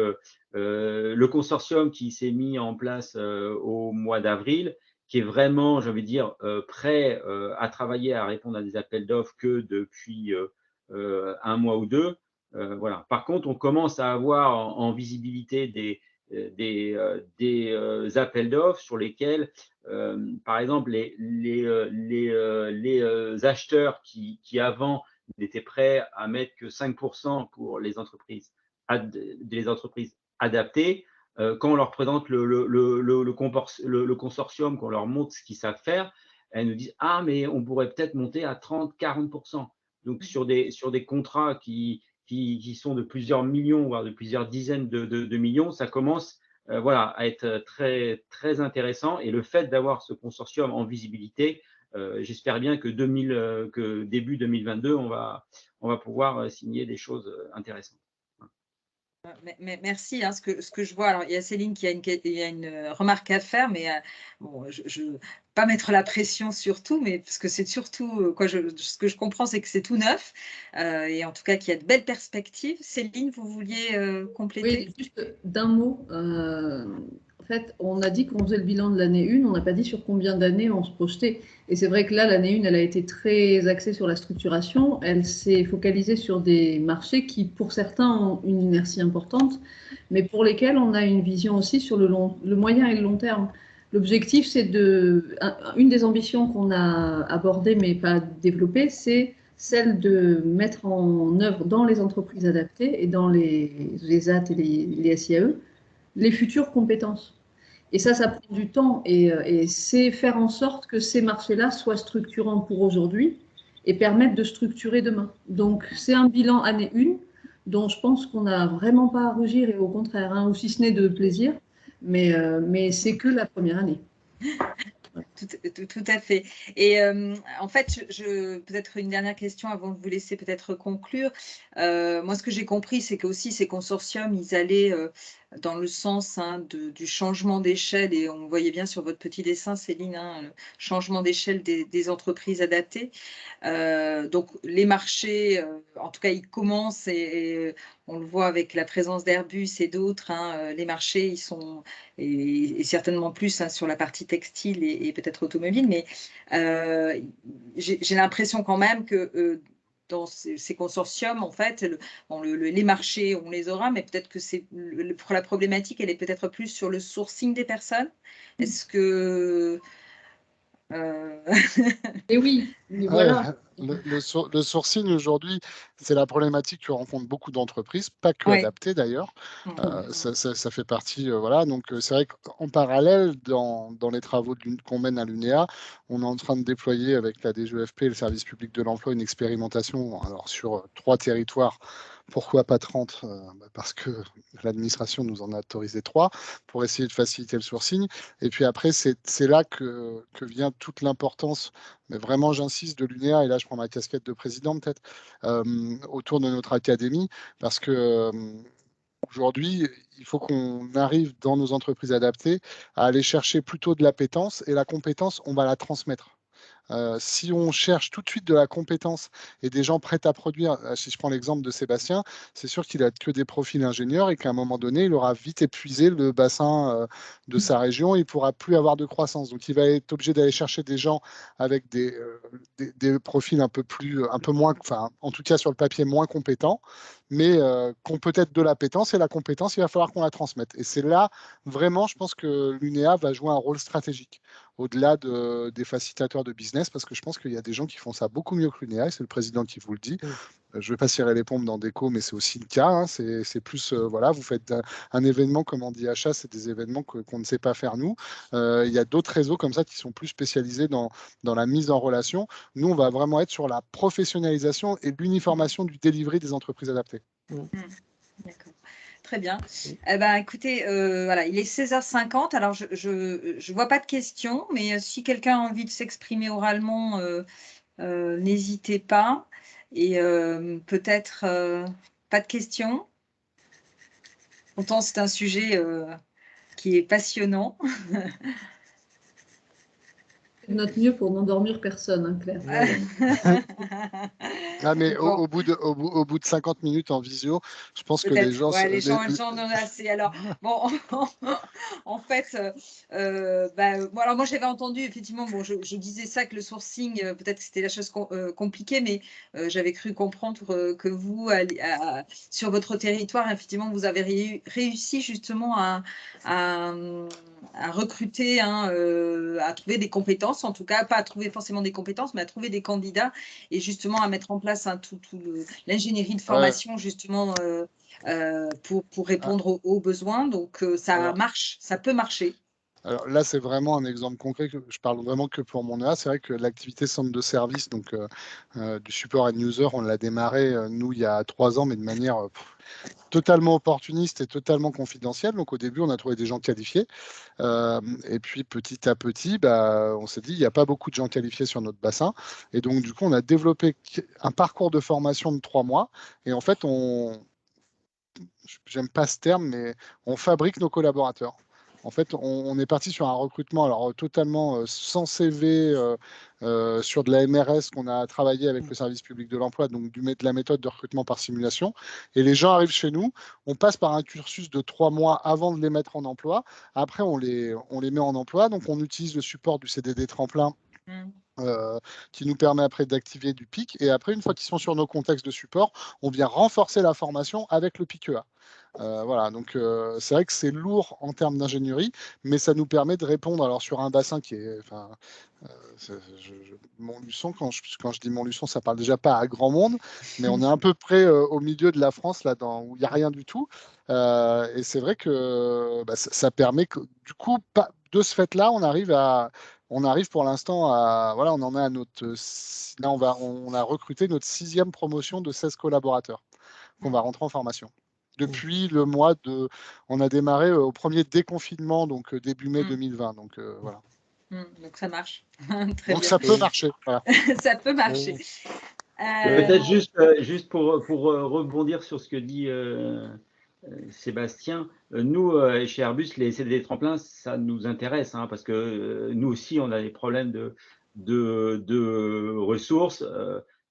le consortium qui s'est mis en place au mois d'avril, qui est vraiment, j'ai envie de dire, prêt à travailler, à répondre à des appels d'offres que depuis 1 mois ou 2. Voilà. Par contre, on commence à avoir en visibilité des appels d'offres sur lesquels, par exemple, les acheteurs qui avant n'étaient prêts à mettre que 5% pour les entreprises adaptées, quand on leur présente le consortium, qu'on leur montre ce qu'ils savent faire, elles nous disent « Ah, mais on pourrait peut-être monter à 30-40%. » Donc, sur des contrats qui sont de plusieurs millions, voire de plusieurs dizaines de millions, ça commence à être très, très intéressant. Et le fait d'avoir ce consortium en visibilité, j'espère bien que début 2022, on va pouvoir signer des choses intéressantes. Merci. Ce que je vois, alors il y a Céline qui a une remarque à faire, mais bon, je ne veux pas mettre la pression surtout, mais parce que c'est surtout ce que je comprends, c'est que c'est tout neuf et en tout cas qu'il y a de belles perspectives. Céline, vous vouliez compléter? Oui, juste d'un mot. En fait, on a dit qu'on faisait le bilan de l'année 1, on n'a pas dit sur combien d'années on se projetait. Et c'est vrai que là, l'année 1, elle a été très axée sur la structuration. Elle s'est focalisée sur des marchés qui, pour certains, ont une inertie importante, mais pour lesquels on a une vision aussi sur le moyen et le long terme. L'objectif, c'est une des ambitions qu'on a abordées mais pas développées, c'est celle de mettre en œuvre dans les entreprises adaptées et dans les ESAT et les SIAE les futures compétences. Et ça prend du temps et c'est faire en sorte que ces marchés-là soient structurants pour aujourd'hui et permettent de structurer demain. Donc, c'est un bilan année 1 dont je pense qu'on n'a vraiment pas à rougir et au contraire, ou si ce n'est de plaisir, mais c'est que la première année. Tout à fait. Et en fait, peut-être une dernière question avant de vous laisser peut-être conclure. Moi, ce que j'ai compris, c'est que aussi ces consortiums, ils allaient dans le sens du changement d'échelle, et on voyait bien sur votre petit dessin, Céline, le changement d'échelle des entreprises adaptées. Donc, les marchés, en tout cas, ils commencent et on le voit avec la présence d'Airbus et d'autres, les marchés, ils sont, et certainement plus sur la partie textile et peut-être automobile, mais j'ai l'impression quand même que dans ces consortiums, en fait, les marchés, on les aura, mais peut-être que la problématique, elle est peut-être plus sur le sourcing des personnes. Est-ce que… Et oui, mais Ouais, voilà. le sourcing aujourd'hui, c'est la problématique que rencontrent beaucoup d'entreprises, pas que Ouais. adaptées d'ailleurs. Mmh. Ça fait partie, voilà. Donc c'est vrai qu'en parallèle, dans les travaux qu'on mène à l'UNEA, on est en train de déployer avec la DGEFP et le service public de l'emploi une expérimentation alors, sur 3 territoires. Pourquoi pas 30? Parce que l'administration nous en a autorisé 3 pour essayer de faciliter le sourcing. Et puis après, c'est là que vient toute l'importance, mais vraiment j'insiste, de l'UNEA, et là je prends ma casquette de président peut-être, autour de notre académie, parce que aujourd'hui, il faut qu'on arrive dans nos entreprises adaptées à aller chercher plutôt de l'appétence, et la compétence, on va la transmettre. Si on cherche tout de suite de la compétence et des gens prêts à produire, si je prends l'exemple de Sébastien, c'est sûr qu'il a que des profils ingénieurs et qu'à un moment donné, il aura vite épuisé le bassin de sa région, il ne pourra plus avoir de croissance. Donc, il va être obligé d'aller chercher des gens avec des profils un peu moins, enfin, en tout cas sur le papier, moins compétents, mais qui ont peut-être de l'appétence, et la compétence, il va falloir qu'on la transmette. Et c'est là, vraiment, je pense que l'UNEA va jouer un rôle stratégique au-delà des facilitateurs de business, parce que je pense qu'il y a des gens qui font ça beaucoup mieux que l'UNEA, et c'est le président qui vous le dit. Je ne vais pas cirer les pompes dans Déco, mais c'est aussi le cas. Hein. C'est plus, voilà, vous faites un événement, comme on dit achat, c'est des événements qu'on ne sait pas faire nous. Il y a d'autres réseaux comme ça qui sont plus spécialisés dans la mise en relation. Nous, on va vraiment être sur la professionnalisation et l'uniformation du delivery des entreprises adaptées. D'accord. Très bien. Eh ben, écoutez, voilà, il est 16h50. Alors, je vois pas de questions, mais si quelqu'un a envie de s'exprimer oralement, n'hésitez pas. Et peut-être pas de questions. Pourtant, c'est un sujet qui est passionnant. C'est de notre mieux pour n'endormir personne, hein, Claire. Ah, mais Bon, au bout de 50 minutes en visio, je pense que les peut-être. gens, Ouais, les gens en ont assez. Alors, bon, en fait, bon, alors moi, j'avais entendu, effectivement, bon, je disais ça, que le sourcing, peut-être que c'était la chose compliquée, mais j'avais cru comprendre que vous, sur votre territoire, effectivement, vous avez réussi justement à recruter, hein, à trouver des compétences, en tout cas, pas à trouver forcément des compétences, mais à trouver des candidats, et justement à mettre en place, hein, l'ingénierie de formation, justement, pour répondre aux besoins. Donc, ça marche, ça peut marcher. Alors là, c'est vraiment un exemple concret. Je parle vraiment que pour mon EA. C'est vrai que l'activité centre de service, donc du support end user, on l'a démarré, nous, il y a 3 ans, mais de manière totalement opportuniste et totalement confidentielle. Donc au début, on a trouvé des gens qualifiés. Et puis petit à petit, on s'est dit, il n'y a pas beaucoup de gens qualifiés sur notre bassin. Et donc, du coup, on a développé un parcours de formation de 3 mois. Et en fait, j'aime pas ce terme, mais on fabrique nos collaborateurs. En fait, on est parti sur un recrutement alors totalement sans CV, sur de la MRS qu'on a travaillé avec le service public de l'emploi, donc de la méthode de recrutement par simulation. Et les gens arrivent chez nous, on passe par un cursus de 3 mois avant de les mettre en emploi. Après, on les met en emploi, donc on utilise le support du CDD tremplin. Qui nous permet après d'activer du PIC. Et après, une fois qu'ils sont sur nos contextes de support, on vient renforcer la formation avec le PIC-EA. Voilà, donc c'est vrai que c'est lourd en termes d'ingénierie, mais ça nous permet de répondre alors sur un bassin qui est, enfin, Montluçon, quand je dis Montluçon, ça parle déjà pas à grand monde, mais on est à peu près au milieu de la France, là, où il n'y a rien du tout. Et c'est vrai que ça permet que, du coup, de ce fait-là, on arrive pour l'instant à, voilà, on en est à là, on a recruté notre 6e promotion de 16 collaborateurs qu'on va rentrer en formation. Depuis le mois on a démarré au premier déconfinement, donc début mai 2020. Donc voilà. Donc ça marche. Très Donc bien. ça peut marcher. Voilà. Ça peut marcher. Peut-être juste pour rebondir sur ce que dit Sébastien, nous, chez Airbus, les CDD tremplins, ça nous intéresse, hein, parce que nous aussi, on a des problèmes de ressources.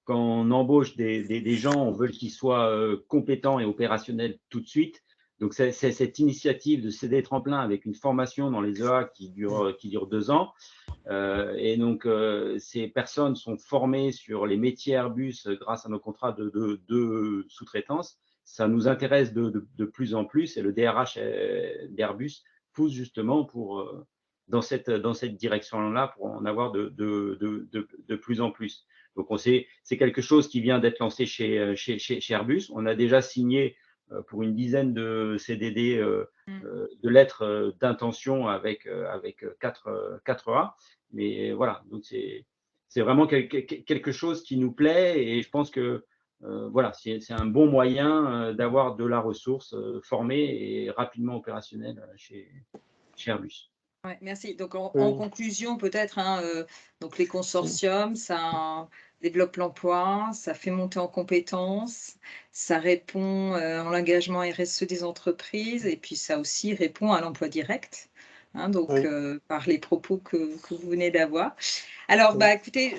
Quand on embauche des gens, on veut qu'ils soient compétents et opérationnels tout de suite. Donc, c'est cette initiative de CD Tremplin avec une formation dans les EA qui dure 2 ans. Et donc, ces personnes sont formées sur les métiers Airbus grâce à nos contrats de sous-traitance. Ça nous intéresse de plus en plus et le DRH d'Airbus pousse justement dans cette direction-là pour en avoir de plus en plus. Donc, c'est quelque chose qui vient d'être lancé chez Airbus. On a déjà signé pour une dizaine de CDD de lettres d'intention avec 4 A. Mais voilà, donc c'est vraiment quelque chose qui nous plaît et je pense que voilà, c'est un bon moyen d'avoir de la ressource formée et rapidement opérationnelle chez Airbus. Ouais, merci. Donc, en Oui. conclusion, peut-être, hein, donc les consortiums, ça développe l'emploi, ça fait monter en compétences, ça répond à l'engagement RSE des entreprises et puis ça aussi répond à l'emploi direct, hein, donc Oui. par les propos que vous venez d'avoir. Alors, Oui. bah, écoutez,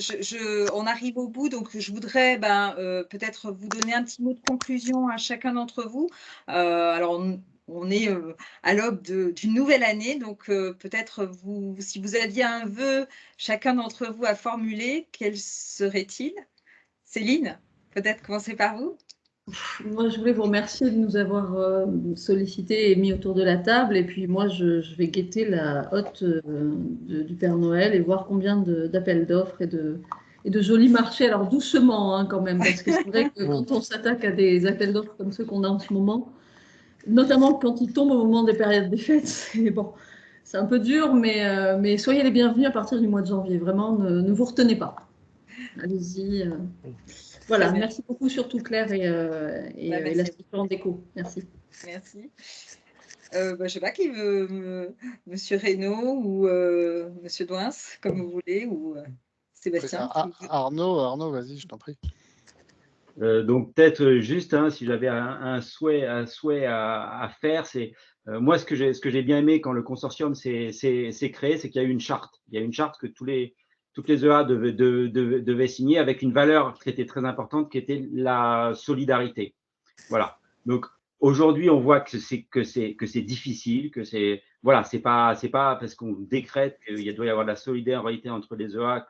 on arrive au bout, donc je voudrais peut-être vous donner un petit mot de conclusion à chacun d'entre vous. Alors, on est à l'aube d'une nouvelle année, donc peut-être si vous aviez un vœu, chacun d'entre vous à formuler, quel serait-il? Céline, peut-être commencer par vous? Moi, je voulais vous remercier de nous avoir sollicité et mis autour de la table. Et puis moi, je vais guetter la hotte du Père Noël et voir combien d'appels d'offres et de jolis marchés. Alors doucement hein, quand même, parce que c'est vrai que quand on s'attaque à des appels d'offres comme ceux qu'on a en ce moment, notamment quand ils tombent au moment des périodes des fêtes, c'est un peu dur, mais soyez les bienvenus à partir du mois de janvier. Vraiment, ne vous retenez pas. Allez-y. Voilà, merci beaucoup surtout Claire et la structure en déco. Merci. Merci. Je ne sais pas qui veut, Monsieur Reynaud ou Monsieur Douins, comme vous voulez, ou Sébastien. Arnaud, vas-y, je t'en prie. Donc peut-être juste, hein, si j'avais un souhait à faire, c'est moi ce que j'ai bien aimé quand le consortium s'est créé, c'est qu'il y a eu une charte. Il y a une charte que toutes les EA devaient signer avec une valeur qui était très importante, qui était la solidarité. Voilà. Donc aujourd'hui, on voit que c'est difficile, que c'est voilà, c'est pas parce qu'on décrète qu'il doit y avoir de la solidarité entre les EA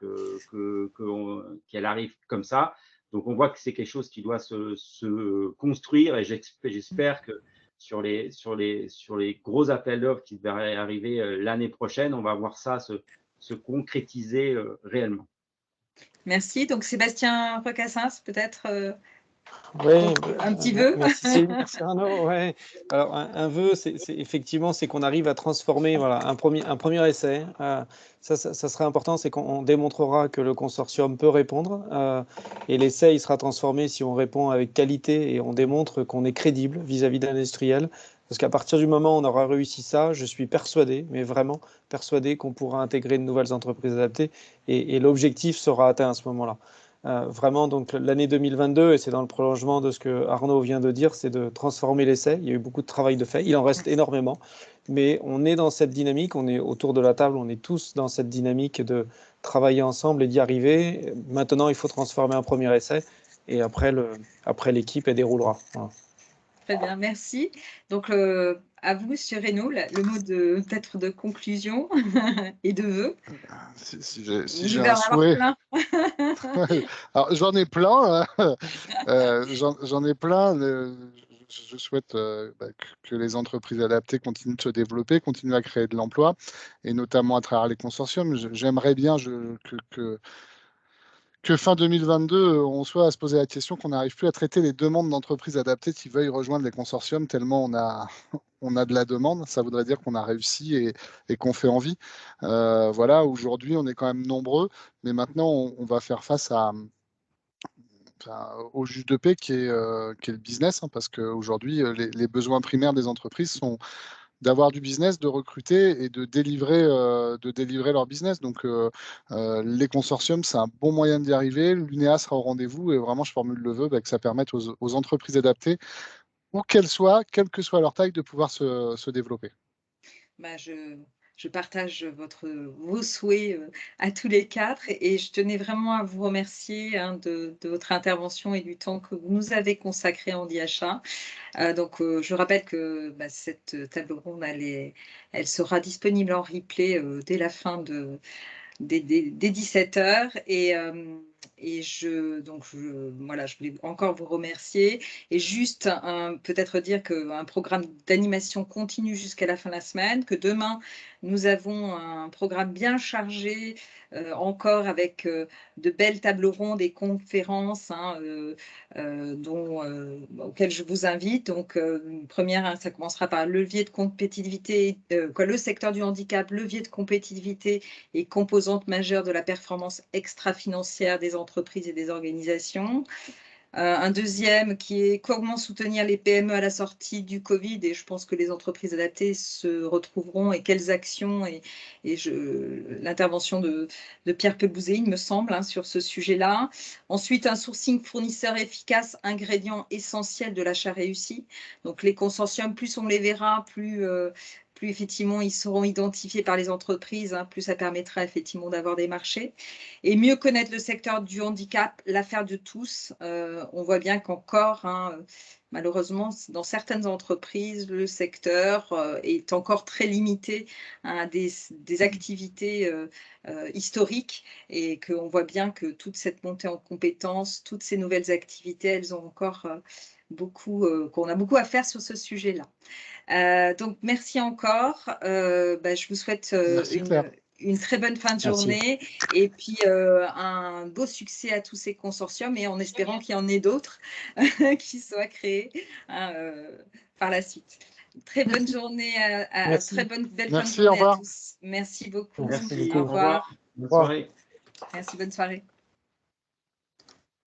qu'elle arrive comme ça. Donc, on voit que c'est quelque chose qui doit se construire et j'espère que sur les gros appels d'offres qui devraient arriver l'année prochaine, on va voir ça se concrétiser réellement. Merci. Donc, Sébastien Recassens, peut-être Oui, un petit vœu. merci Arnaud. Ouais. Alors un vœu, effectivement, c'est qu'on arrive à transformer voilà, un premier essai. Ça serait important, c'est qu'on démontrera que le consortium peut répondre. Et l'essai, il sera transformé si on répond avec qualité et on démontre qu'on est crédible vis-à-vis d'un industriel. Parce qu'à partir du moment où on aura réussi ça, je suis persuadé, mais vraiment persuadé qu'on pourra intégrer de nouvelles entreprises adaptées et l'objectif sera atteint à ce moment-là. Vraiment, donc l'année 2022, et c'est dans le prolongement de ce que Arnaud vient de dire, c'est de transformer l'essai. Il y a eu beaucoup de travail de fait, il en reste énormément, mais on est dans cette dynamique, on est autour de la table, on est tous dans cette dynamique de travailler ensemble et d'y arriver. Maintenant, il faut transformer un premier essai, et après l'équipe, elle déroulera. Voilà. Très bien, merci. Donc, à vous, Monsieur Reynaud, le mot peut-être de conclusion et de vœu. Si j'ai un souhait. Alors, j'en ai plein. J'en ai plein. Je souhaite que les entreprises adaptées continuent de se développer, continuent à créer de l'emploi, et notamment à travers les consortiums. J'aimerais bien que fin 2022, on soit à se poser la question qu'on n'arrive plus à traiter les demandes d'entreprises adaptées qui veuillent rejoindre les consortiums tellement on a de la demande. Ça voudrait dire qu'on a réussi et qu'on fait envie. Voilà, aujourd'hui, on est quand même nombreux, mais maintenant, on va faire face au juge de paix qui est le business, hein, parce qu'aujourd'hui, les besoins primaires des entreprises sont d'avoir du business, de recruter et de délivrer leur business. Donc, les consortiums, c'est un bon moyen d'y arriver. L'UNEA sera au rendez-vous et vraiment, je formule le vœu que ça permette aux entreprises adaptées, où qu'elles soient, quelle que soit leur taille, de pouvoir se développer. je partage vos souhaits à tous les quatre et je tenais vraiment à vous remercier de votre intervention et du temps que vous nous avez consacré en DHA. Donc, je rappelle que cette table ronde, elle sera disponible en replay dès la fin des 17h et voilà, je voulais encore vous remercier et juste peut-être dire qu'un programme d'animation continue jusqu'à la fin de la semaine, que demain nous avons un programme bien chargé encore avec de belles tables rondes et conférences auxquelles je vous invite. Donc, une première, ça commencera par levier de compétitivité, le secteur du handicap, levier de compétitivité et composante majeure de la performance extra-financière des entreprises et des organisations. Un deuxième qui est comment soutenir les PME à la sortie du Covid, et je pense que les entreprises adaptées se retrouveront et quelles actions, l'intervention de Pierre Pebouzé, il me semble, sur ce sujet-là. Ensuite, un sourcing fournisseur efficace, ingrédient essentiel de l'achat réussi. Donc les consortiums, plus on les verra, plus effectivement ils seront identifiés par les entreprises, plus ça permettra effectivement d'avoir des marchés. Et mieux connaître le secteur du handicap, l'affaire de tous. On voit bien qu'encore, malheureusement, dans certaines entreprises, le secteur est encore très limité à des activités historiques et qu'on voit bien que toute cette montée en compétences, toutes ces nouvelles activités, elles ont encore qu'on a beaucoup à faire sur ce sujet-là. Donc, merci encore. Je vous souhaite Merci, Claire. une très bonne fin de Merci. journée et puis un beau succès à tous ces consortiums et en espérant qu'il y en ait d'autres qui soient créés par la suite. Très bonne journée, Merci. très belle fin de Merci, journée au revoir. à tous. Merci beaucoup. Merci Merci, beaucoup. Au revoir. Bonne soirée. Merci, bonne soirée.